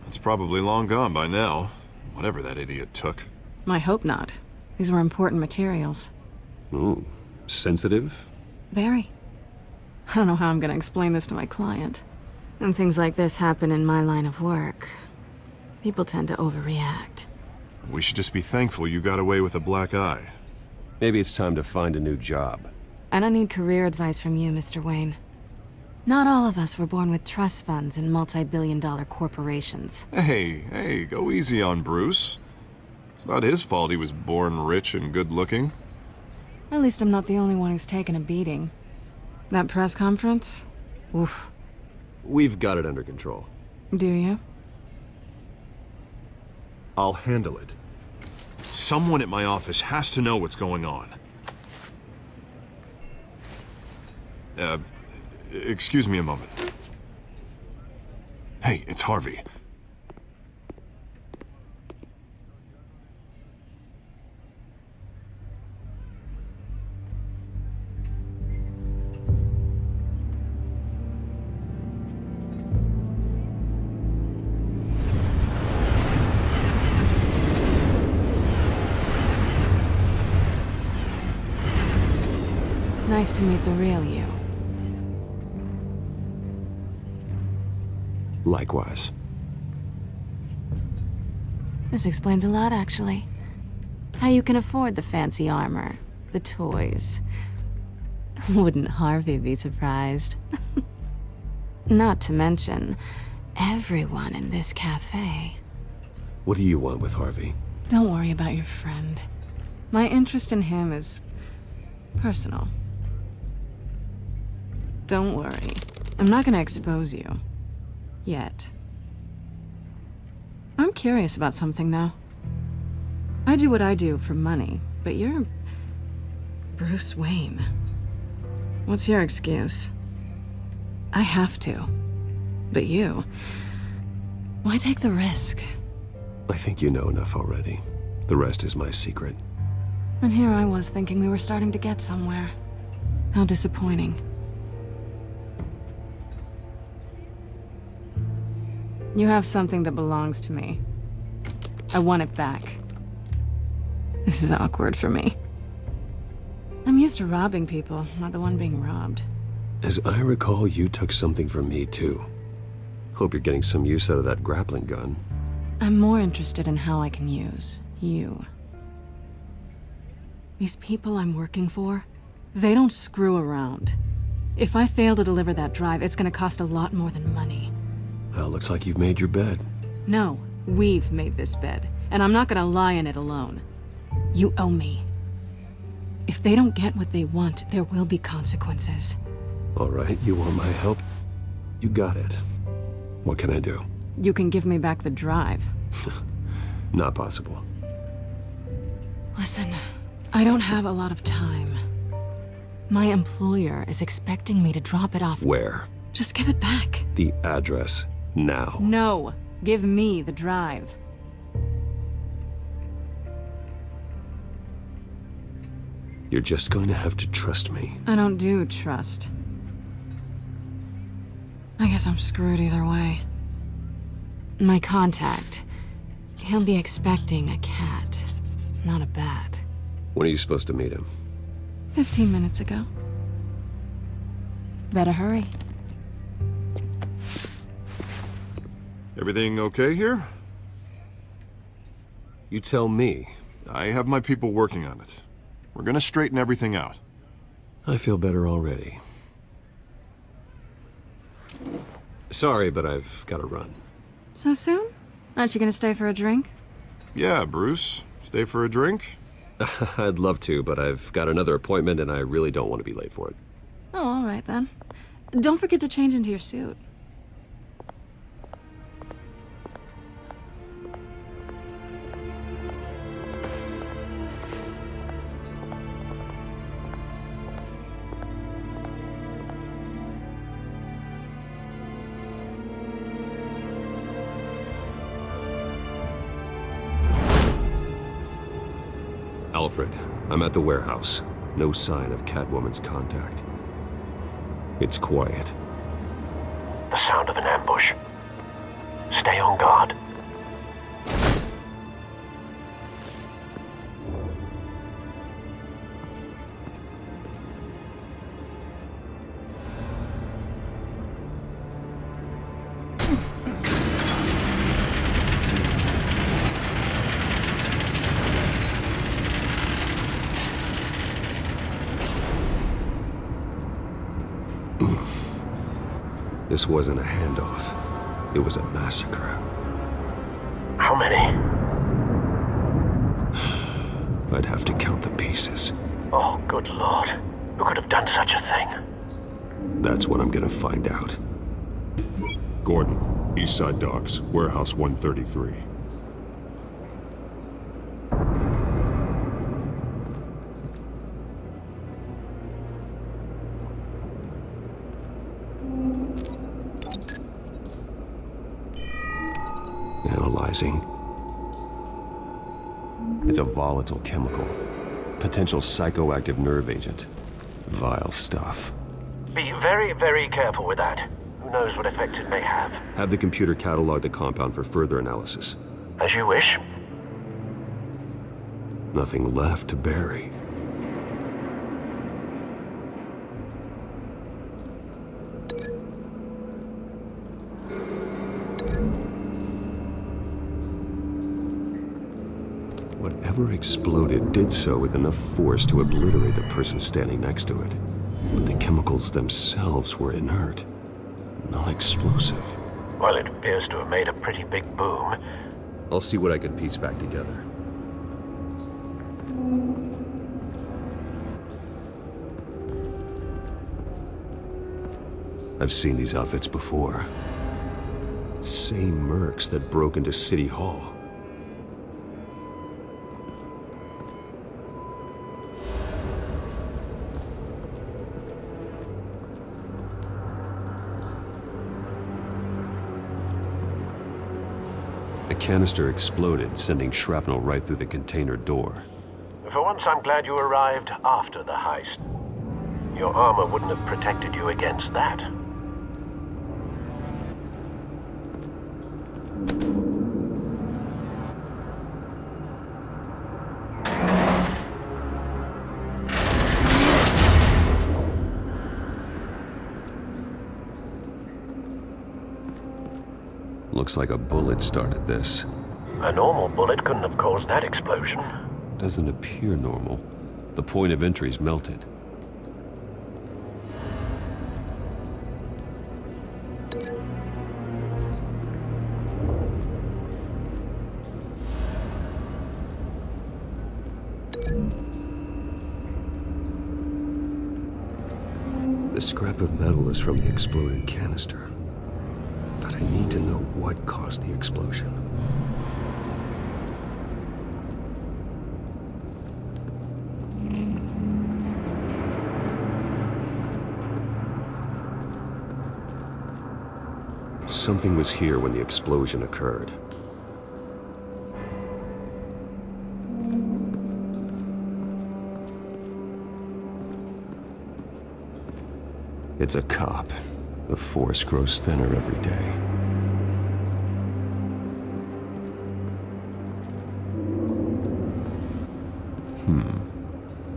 It's probably long gone by now, whatever that idiot took. I hope not. These were important materials. Ooh, sensitive? Very. I don't know how I'm gonna explain this to my client. And things like this happen in my line of work. People tend to overreact. We should just be thankful you got away with a black eye. Maybe it's time to find a new job. I don't need career advice from you, Mr. Wayne. Not all of us were born with trust funds and multi-billion-dollar corporations. Hey, go easy on Bruce. It's not his fault he was born rich and good-looking. At least I'm not the only one who's taken a beating. That press conference? Oof. We've got it under control. Do you? I'll handle it. Someone at my office has to know what's going on. Excuse me a moment. Hey, it's Harvey. Nice to meet the real you. Likewise. This explains a lot, actually. How you can afford the fancy armor, the toys. Wouldn't Harvey be surprised? Not to mention, everyone in this cafe. What do you want with Harvey? Don't worry about your friend. My interest in him is personal. Don't worry. I'm not gonna expose you. Yet. I'm curious about something, though. I do what I do for money, but you're Bruce Wayne. What's your excuse? I have to. But you... why take the risk? I think you know enough already. The rest is my secret. And here I was thinking we were starting to get somewhere. How disappointing. You have something that belongs to me. I want it back. This is awkward for me. I'm used to robbing people, not the one being robbed. As I recall, you took something from me, too. Hope you're getting some use out of that grappling gun. I'm more interested in how I can use you. These people I'm working for, they don't screw around. If I fail to deliver that drive, it's gonna cost a lot more than money. Well, looks like you've made your bed. No, we've made this bed, and I'm not gonna lie in it alone. You owe me. If they don't get what they want, there will be consequences. All right, you want my help? You got it. What can I do? You can give me back the drive. Not possible. Listen, I don't have a lot of time. My employer is expecting me to drop it off. Where? Just give it back. The address, now. No, give me the drive. You're just going to have to trust me. I don't do trust. I guess I'm screwed either way. My contact, he'll be expecting a cat, not a bat. When are you supposed to meet him? 15 minutes ago. Better hurry. Everything okay here? You tell me. I have my people working on it. We're gonna straighten everything out. I feel better already. Sorry, but I've got to run. So soon? Aren't you gonna stay for a drink? Yeah, Bruce. Stay for a drink? I'd love to, but I've got another appointment and I really don't want to be late for it. Oh, all right then. Don't forget to change into your suit. Alfred, I'm at the warehouse. No sign of Catwoman's contact. It's quiet. The sound of an ambush. Stay on guard. This wasn't a handoff. It was a massacre. How many? I'd have to count the pieces. Oh, good lord. Who could have done such a thing? That's what I'm gonna find out. Gordon, Eastside Docks, Warehouse 133. Analyzing. It's a volatile chemical. Potential psychoactive nerve agent. Vile stuff. Be very, very careful with that. Who knows what effects it may have. Have the computer catalog the compound for further analysis. As you wish. Nothing left to bury. Whatever exploded did so with enough force to obliterate the person standing next to it. But the chemicals themselves were inert, not explosive. Well, it appears to have made a pretty big boom. I'll see what I can piece back together. I've seen these outfits before. Same mercs that broke into City Hall. A canister exploded, sending shrapnel right through the container door. For once, I'm glad you arrived after the heist. Your armor wouldn't have protected you against that. Looks like a bullet started this. A normal bullet couldn't have caused that explosion. Doesn't appear normal. The point of entry's melted. The scrap of metal is from the exploded canister. But I need to know what caused the explosion. Something was here when the explosion occurred. It's a cop. The force grows thinner every day.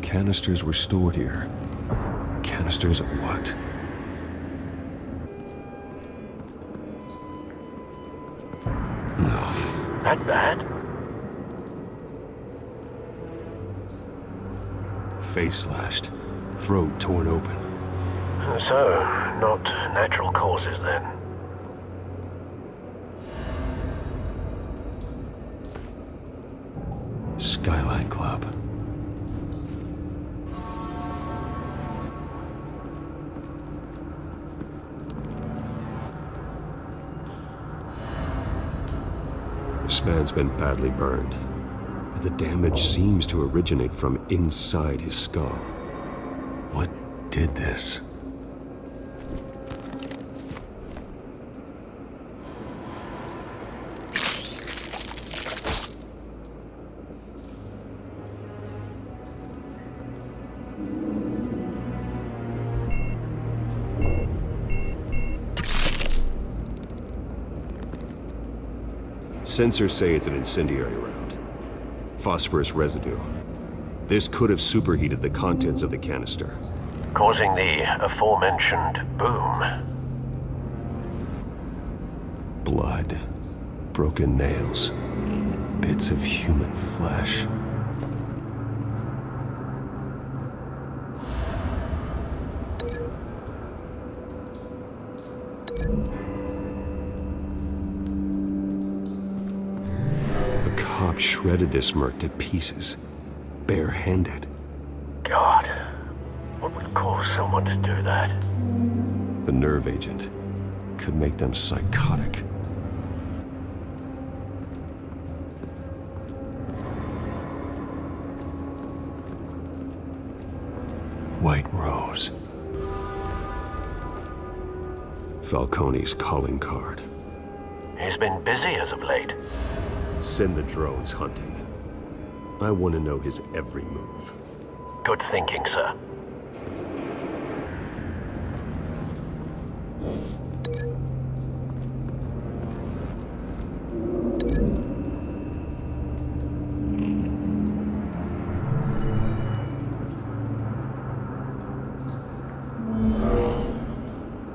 Canisters were stored here. Canisters of what? No. That bad? face slashed, throat torn open. So, not natural causes then? Skyline Club. This man's been badly burned. The damage seems to originate from inside his skull. What did this? Sensors say it's an incendiary round. Phosphorus residue. This could have superheated the contents of the canister, causing the aforementioned boom. Blood, broken nails, bits of human flesh. Shredded this merc to pieces, bare-handed. God, what would cause someone to do that? The nerve agent could make them psychotic. White Rose. Falcone's calling card. He's been busy as of late. Send the drones hunting. I want to know his every move. Good thinking, sir.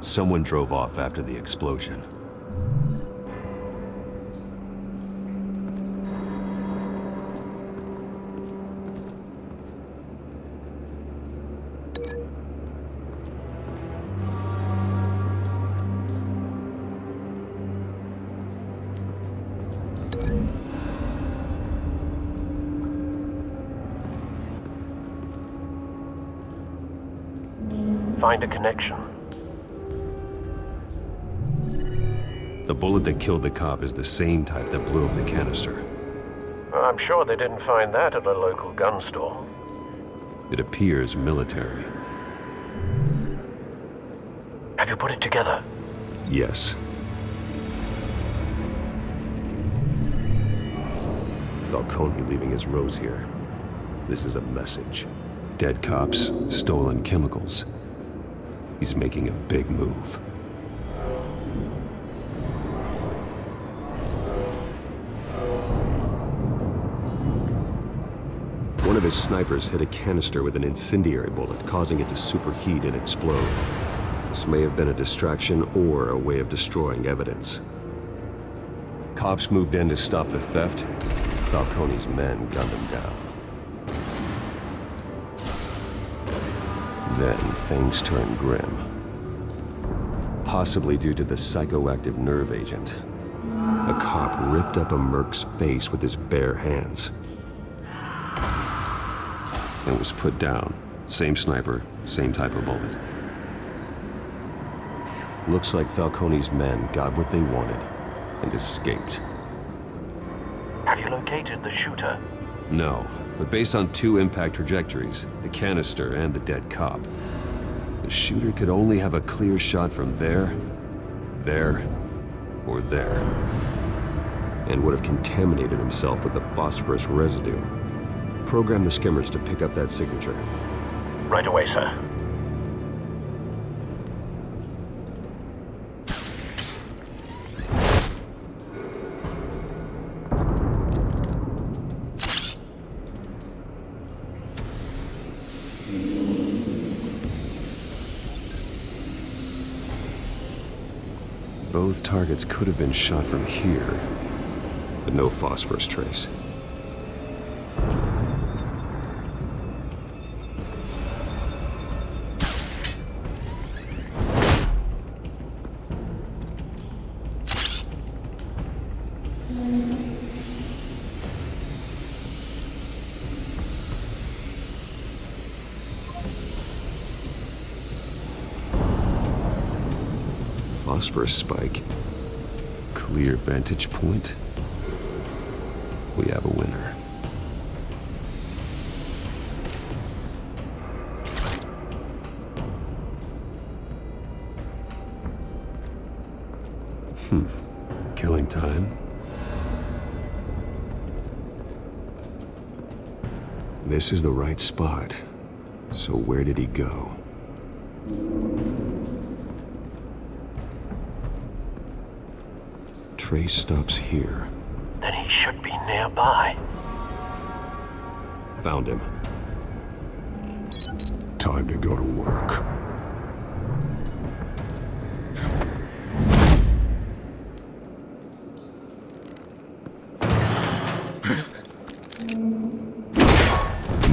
Someone drove off after the explosion. Find a connection. The bullet that killed the cop is the same type that blew up the canister. I'm sure they didn't find that at a local gun store. It appears military. Have you put it together? Yes. Falcone leaving his rose here. This is a message. Dead cops, stolen chemicals. He's making a big move. One of his snipers hit a canister with an incendiary bullet, causing it to superheat and explode. This may have been a distraction or a way of destroying evidence. Cops moved in to stop the theft. Falcone's men gunned them down. Then things turned grim. Possibly due to the psychoactive nerve agent. A cop ripped up a merc's face with his bare hands. And was put down. Same sniper, same type of bullet. Looks like Falcone's men got what they wanted and escaped. Have you located the shooter? No, but based on two impact trajectories, the canister and the dead cop, the shooter could only have a clear shot from there, or there, and would have contaminated himself with the phosphorus residue. Program the skimmers to pick up that signature. Right away, sir. Both targets could have been shot from here, but no phosphorus trace. Phosphorus spike. Clear vantage point. We have a winner. Killing time. This is the right spot. So where did he go? Trace stops here. Then he should be nearby. Found him. Time to go to work.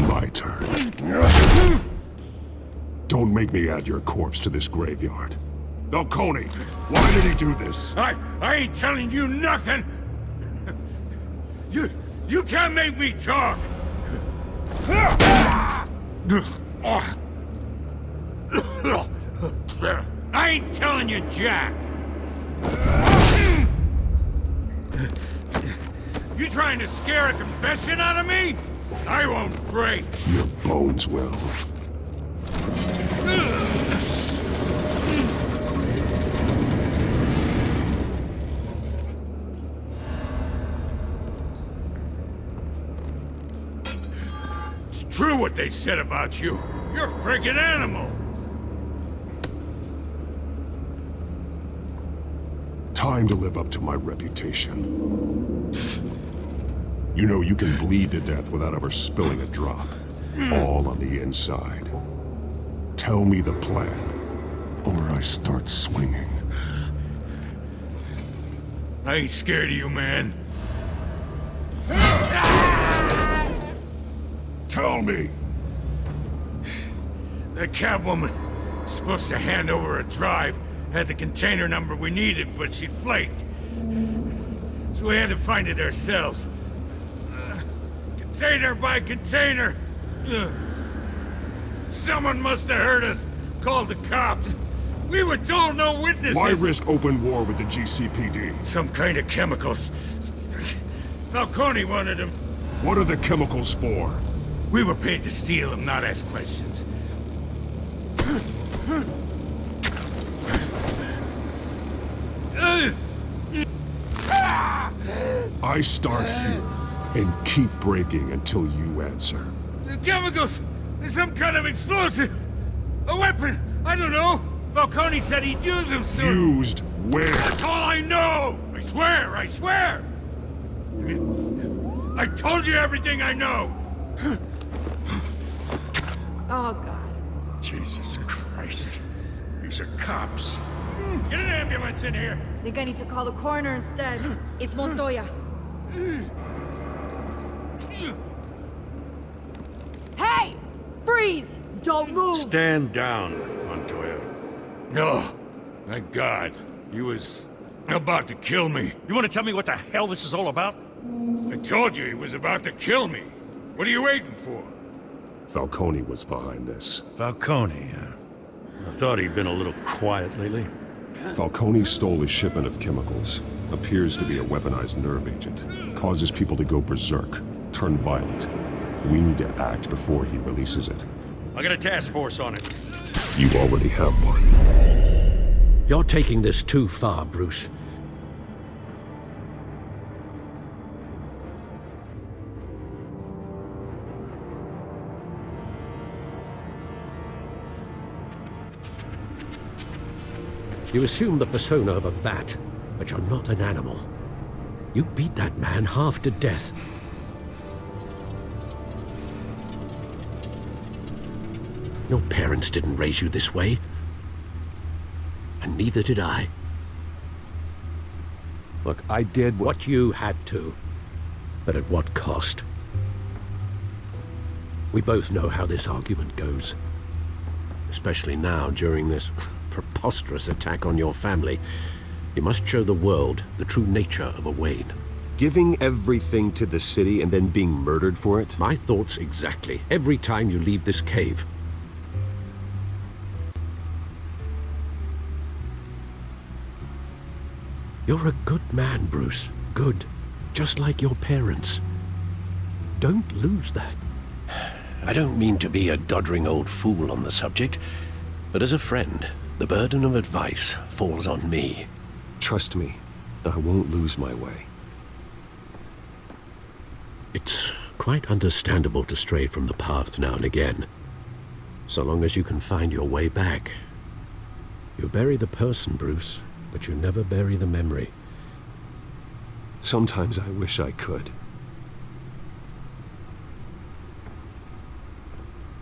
My turn. Don't make me add your corpse to this graveyard. Falcone, why did he do this? I ain't telling you nothing! You can't make me talk! I ain't telling you jack! You trying to scare a confession out of me? I won't break! Your bones will. It's true what they said about you. You're a friggin' animal! Time to live up to my reputation. You know you can bleed to death without ever spilling a drop. All on the inside. Tell me the plan, or I start swinging. I ain't scared of you, man. Tell me! That Catwoman was supposed to hand over a drive, had the container number we needed, but she flaked. So we had to find it ourselves. Container by container. Someone must have heard us, called the cops. We were told no witnesses. Why risk open war with the GCPD? Some kind of chemicals. Falcone wanted them. What are the chemicals for? We were paid to steal them, not ask questions. I start here and keep breaking until you answer. The chemicals! There's some kind of explosive! A weapon! I don't know! Falcone said he'd use them soon! Used where? That's all I know! I swear! I swear! I told you everything I know! Oh, God. Jesus Christ. These are cops. Get an ambulance in here! Think I need to call the coroner instead. It's Montoya. Hey! Freeze! Don't move! Stand down, Montoya. No. Thank God. He was about to kill me. You want to tell me what the hell this is all about? I told you he was about to kill me. What are you waiting for? Falcone was behind this. Falcone, I thought he'd been a little quiet lately. Falcone stole a shipment of chemicals. Appears to be a weaponized nerve agent. Causes people to go berserk, turn violent. We need to act before he releases it. I got a task force on it. You already have one. You're taking this too far, Bruce. You assume the persona of a bat, but you're not an animal. You beat that man half to death. Your parents didn't raise you this way. And neither did I. Look, I did what you had to. But at what cost? We both know how this argument goes. Especially now, during this preposterous attack on your family. You must show the world the true nature of a Wayne. Giving everything to the city and then being murdered for it? My thoughts exactly. Every time you leave this cave. You're a good man, Bruce. Good. Just like your parents. Don't lose that. I don't mean to be a doddering old fool on the subject, but as a friend, the burden of advice falls on me. Trust me, I won't lose my way. It's quite understandable to stray from the path now and again, so long as you can find your way back. You bury the person, Bruce, but you never bury the memory. Sometimes I wish I could.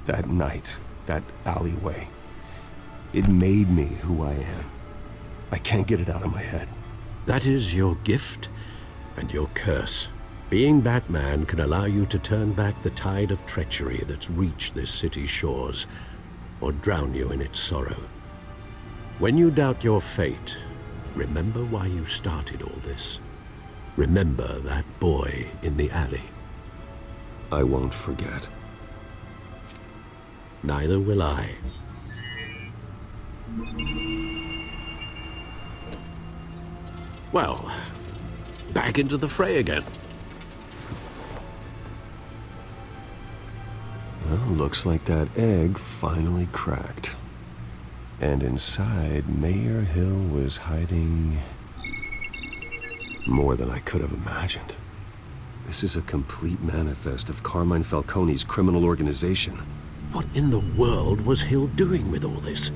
That night, that alleyway, it made me who I am. I can't get it out of my head. That is your gift and your curse. Being Batman can allow you to turn back the tide of treachery that's reached this city's shores, or drown you in its sorrow. When you doubt your fate, remember why you started all this. Remember that boy in the alley. I won't forget. Neither will I. Well, back into the fray again. Well, looks like that egg finally cracked. And inside, Mayor Hill was hiding more than I could have imagined. This is a complete manifest of Carmine Falcone's criminal organization. What in the world was Hill doing with all this?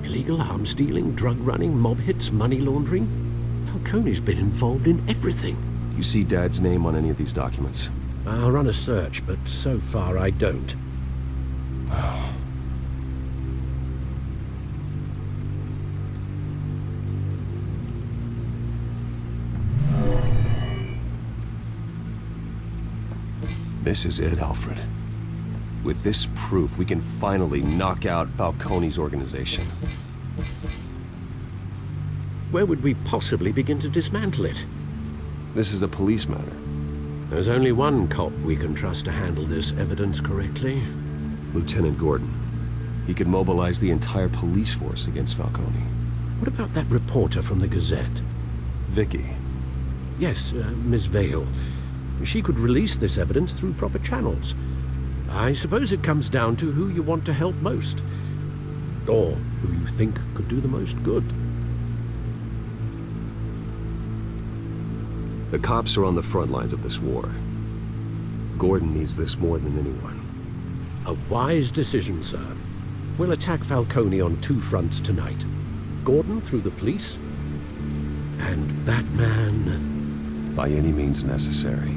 Illegal arms dealing, drug running, mob hits, money laundering? Falcone's been involved in everything. You see Dad's name on any of these documents? I'll run a search, but so far I don't. This is it, Alfred. With this proof, we can finally knock out Falcone's organization. Where would we possibly begin to dismantle it? This is a police matter. There's only one cop we can trust to handle this evidence correctly. Lieutenant Gordon. He could mobilize the entire police force against Falcone. What about that reporter from the Gazette? Vicky. Yes, Miss Vale. She could release this evidence through proper channels. I suppose it comes down to who you want to help most. Or who you think could do the most good. The cops are on the front lines of this war. Gordon needs this more than anyone. A wise decision, sir. We'll attack Falcone on two fronts tonight. Gordon through the police, and Batman... by any means necessary.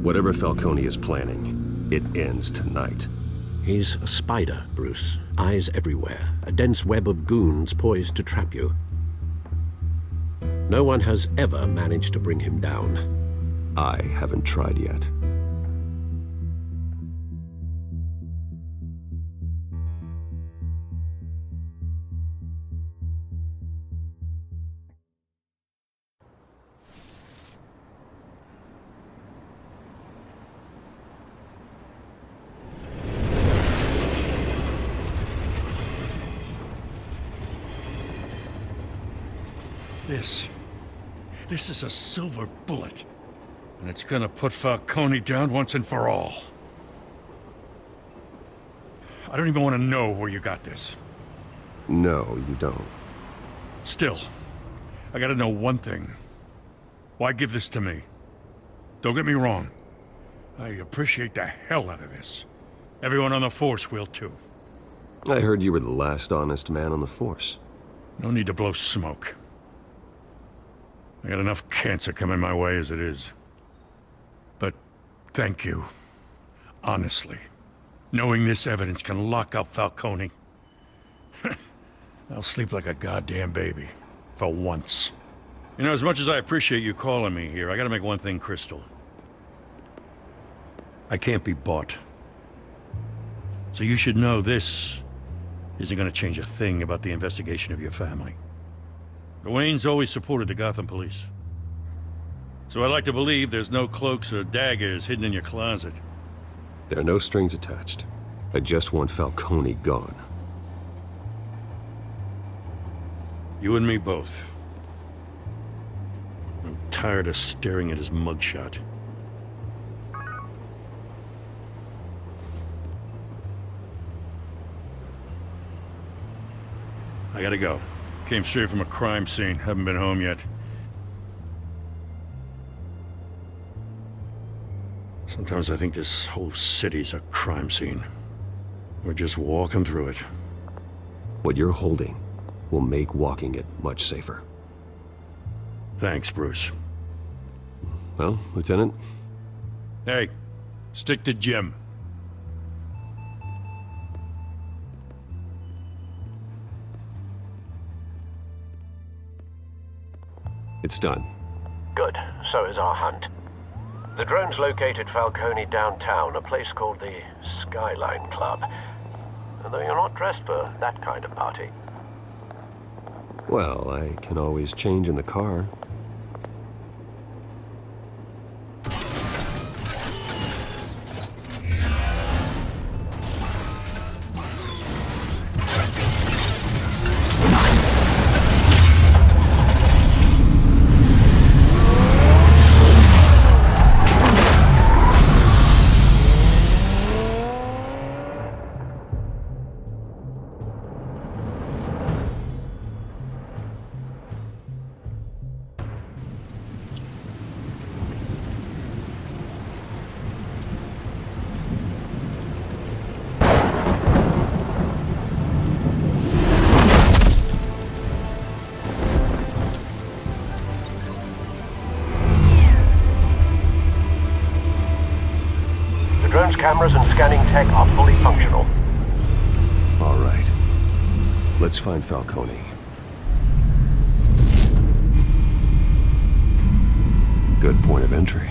Whatever Falcone is planning, it ends tonight. He's a spider, Bruce. Eyes everywhere. A dense web of goons poised to trap you. No one has ever managed to bring him down. I haven't tried yet. This is a silver bullet. And it's gonna put Falcone down once and for all. I don't even want to know where you got this. No, you don't. Still, I gotta know one thing. Why give this to me? Don't get me wrong. I appreciate the hell out of this. Everyone on the Force will too. I heard you were the last honest man on the Force. No need to blow smoke. I got enough cancer coming my way as it is. But thank you. Honestly. Knowing this evidence can lock up Falcone. I'll sleep like a goddamn baby. For once. You know, as much as I appreciate you calling me here, I gotta make one thing crystal. I can't be bought. So you should know this isn't gonna change a thing about the investigation of your family. The Waynes always supported the Gotham police. So I'd like to believe there's no cloaks or daggers hidden in your closet. There are no strings attached. I just want Falcone gone. You and me both. I'm tired of staring at his mugshot. I gotta go. Came straight from a crime scene. Haven't been home yet. Sometimes I think this whole city's a crime scene. We're just walking through it. What you're holding will make walking it much safer. Thanks, Bruce. Well, Lieutenant? Hey, stick to Jim. It's done. Good. So is our hunt. The drones located Falcone downtown, a place called the Skyline Club. Though you're not dressed for that kind of party. Well, I can always change in the car. Cameras and scanning tech are fully functional. All right. Let's find Falcone. Good point of entry.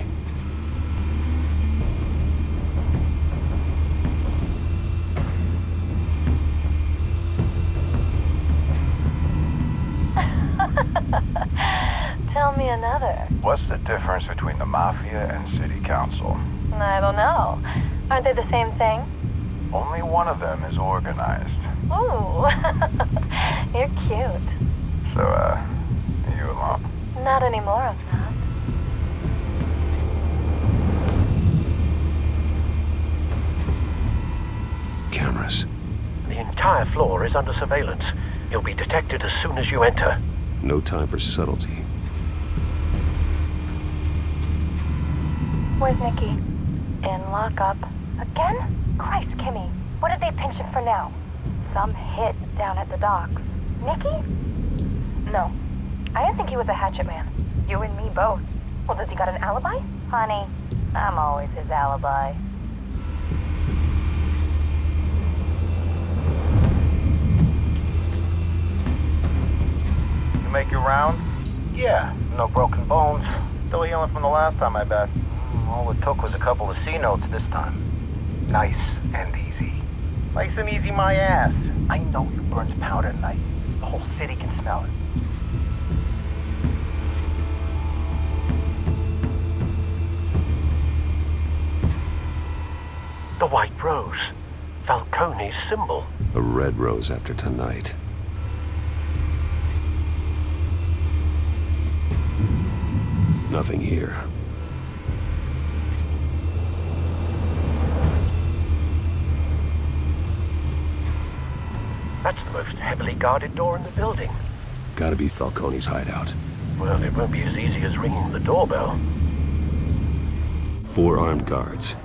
Tell me another. What's the difference between the Mafia and City Council? I don't know. Aren't they the same thing? Only one of them is organized. Ooh, you're cute. So, you alone? Not anymore, I'm not. Cameras. The entire floor is under surveillance. You'll be detected as soon as you enter. No time for subtlety. Where's Nikki? In lockup. Again? Christ, Kimmy. What did they pinch him for now? Some hit down at the docks. Nikki? No. I didn't think he was a hatchet man. You and me both. Well, does he got an alibi? Honey, I'm always his alibi. You make your round? Yeah, no broken bones. Still healing from the last time, I bet. All it took was a couple of C notes this time. Nice and easy. Nice and easy my ass. I know you burned powder tonight. The whole city can smell it. The white rose. Falcone's symbol. A red rose after tonight. Nothing here. That's the most heavily guarded door in the building. Gotta be Falcone's hideout. Well, it won't be as easy as ringing the doorbell. 4 armed guards.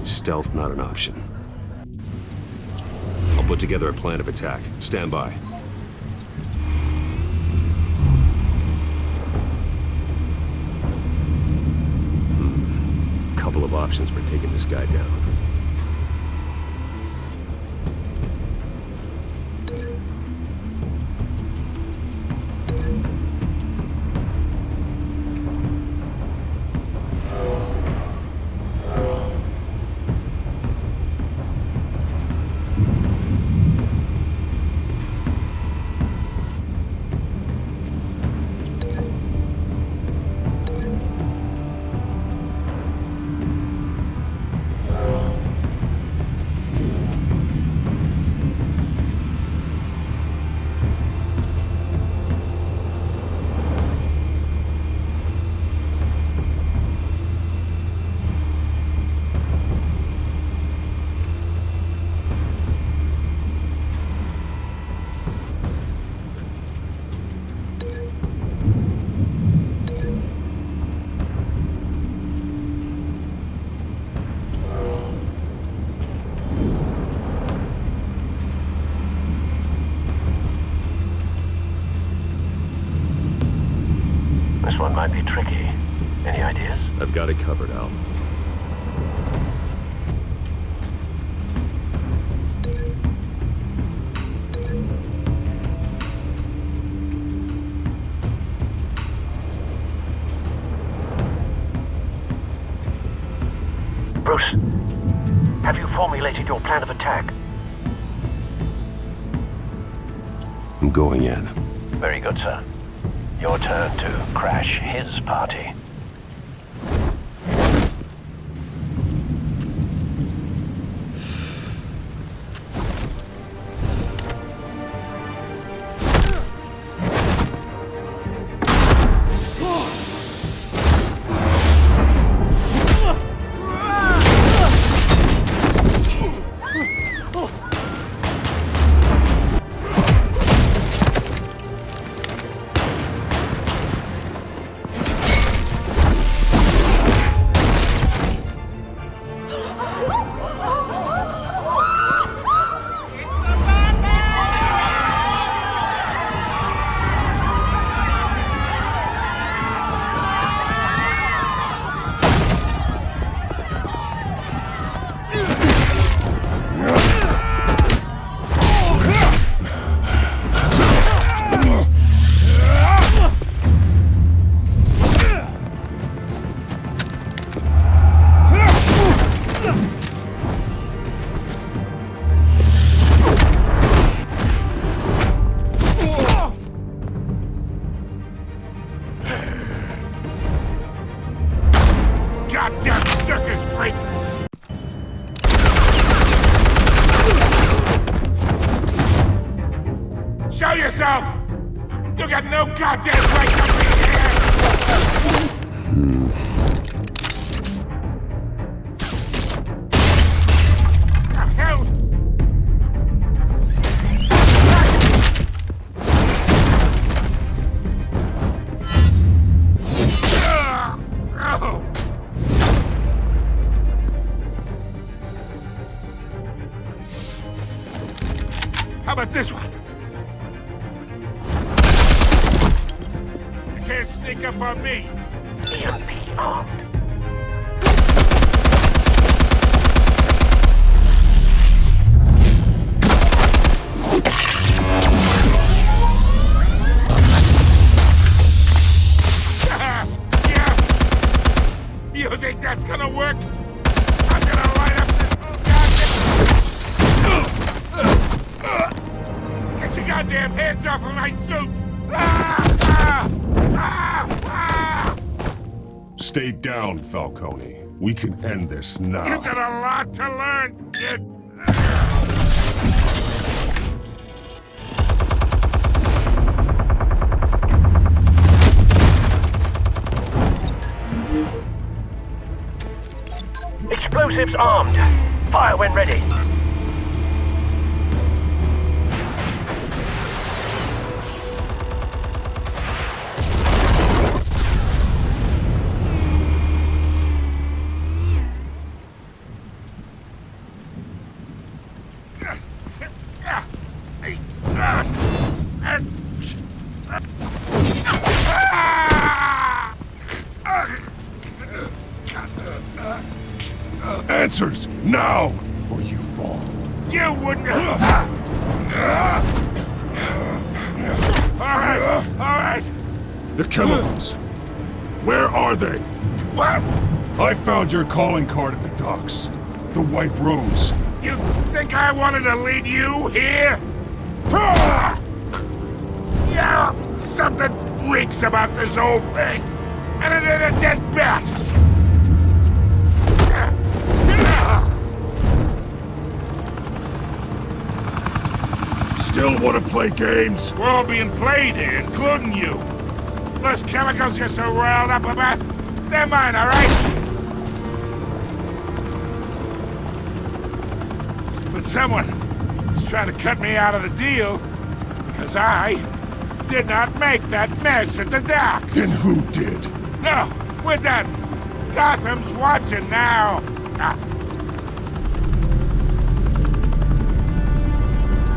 Stealth not an option. I'll put together a plan of attack. Stand by. Couple of options for taking this guy down. might be tricky. Any ideas? I've got it covered, Al. Bruce, have you formulated your plan of attack? I'm going in. Very good, sir. Your turn to crash his party. Goddamn circus freak! Show yourself! You got no goddamn right to be here! The hell? How about this one? You can't sneak up on me. EMP armed. Yeah. You think that's gonna work? I'm gonna light up this whole goddamn... Get your goddamn hands off of my suit! Stay down, Falcone. We can end this now. You got a lot to learn, kid. Explosives armed. Fire when ready. Answers, now, or you fall. You wouldn't... All right. The chemicals. Where are they? What? I found your calling card at the docks. The White Rose. You think I wanted to lead you here? Yeah, something reeks about this whole thing. And it ain't a dead bat. Still want to play games? We're all being played here, including you. Those chemicals you're so riled up about, they're mine, all right? But someone is trying to cut me out of the deal because I did not make that mess at the docks. Then who did? No, we're done. Gotham's watching now.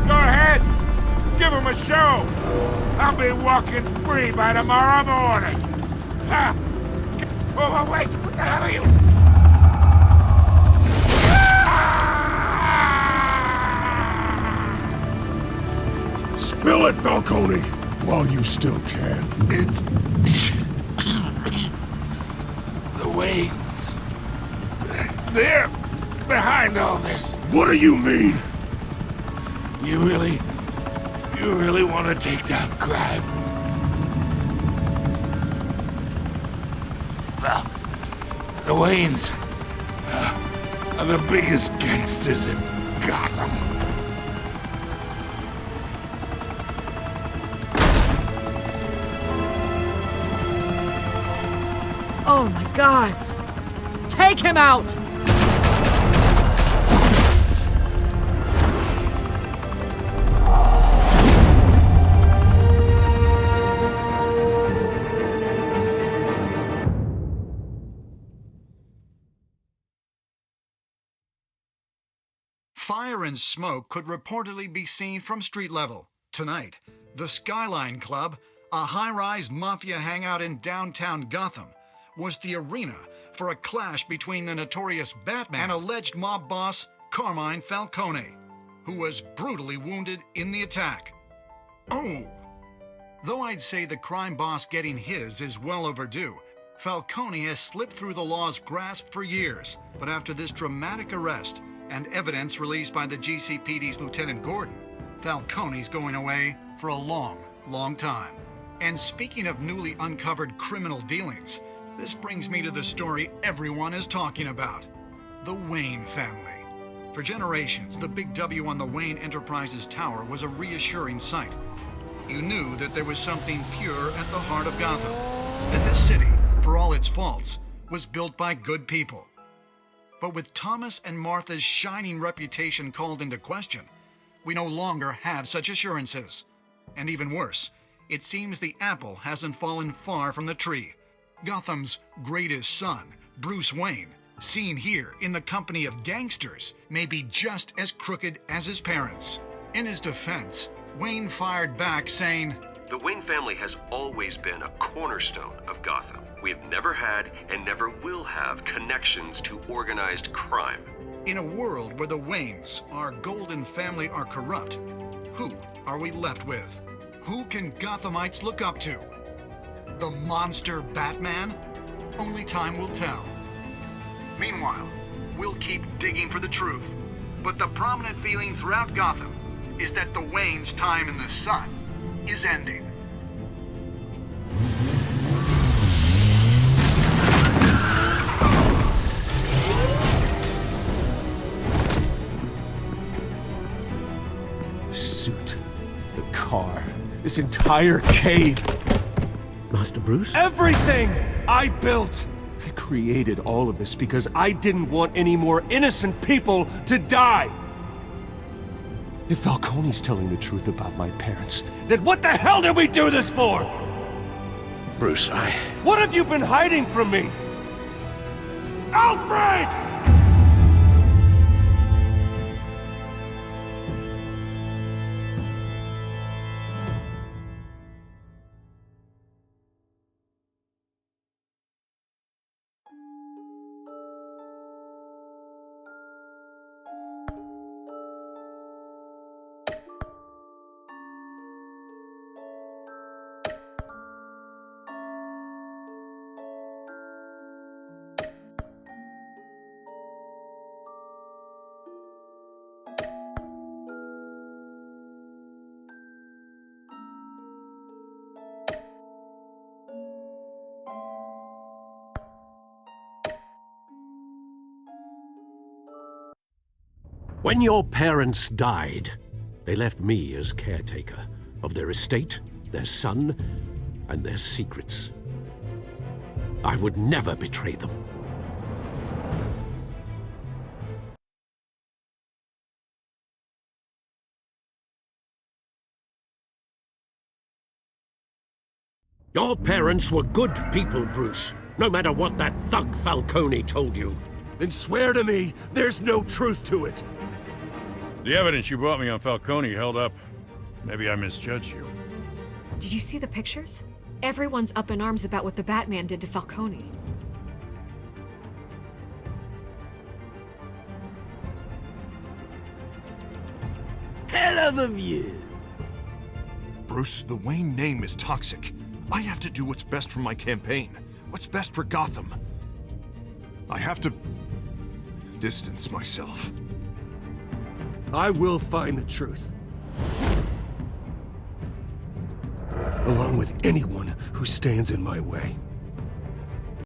Go ahead. Give him a show. I'll be walking free by tomorrow morning. Ah! Oh, wait! What the hell are you? Spill it, Falcone, while you still can. It's... the Waynes. They're behind all this. What do you mean? You really want to take down crime? Well, the Waynes are the biggest gangsters in Gotham. Oh my God! Take him out! Fire and smoke could reportedly be seen from street level. Tonight, the Skyline Club, a high-rise mafia hangout in downtown Gotham, was the arena for a clash between the notorious Batman and alleged mob boss Carmine Falcone, who was brutally wounded in the attack. Oh! Though I'd say the crime boss getting his is well overdue, Falcone has slipped through the law's grasp for years. But after this dramatic arrest and evidence released by the GCPD's Lieutenant Gordon, Falcone's going away for a long, long time. And speaking of newly uncovered criminal dealings, this brings me to the story everyone is talking about. The Wayne family. For generations, the big W on the Wayne Enterprises Tower was a reassuring sight. You knew that there was something pure at the heart of Gotham. That this city, for all its faults, was built by good people. But with Thomas and Martha's shining reputation called into question, we no longer have such assurances. And even worse, it seems the apple hasn't fallen far from the tree. Gotham's greatest son, Bruce Wayne, seen here in the company of gangsters, may be just as crooked as his parents. In his defense, Wayne fired back saying, "The Wayne family has always been a cornerstone of Gotham. We have never had and never will have connections to organized crime." In a world where the Waynes, our golden family, are corrupt, who are we left with? Who can Gothamites look up to? The monster Batman? Only time will tell. Meanwhile, we'll keep digging for the truth. But the prominent feeling throughout Gotham is that the Waynes' time in the sun is ending. The suit, the car, this entire cave. Master Bruce? Everything I built! I created all of this because I didn't want any more innocent people to die! If Falcone's telling the truth about my parents, then what the hell did we do this for? Bruce, What have you been hiding from me? Alfred! When your parents died, they left me as caretaker of their estate, their son, and their secrets. I would never betray them. Your parents were good people, Bruce, no matter what that thug Falcone told you. Then swear to me there's no truth to it. The evidence you brought me on Falcone held up. Maybe I misjudged you. Did you see the pictures? Everyone's up in arms about what the Batman did to Falcone. Hell of a view. Bruce, the Wayne name is toxic. I have to do what's best for my campaign. What's best for Gotham. I have to distance myself. I will find the truth. Along with anyone who stands in my way.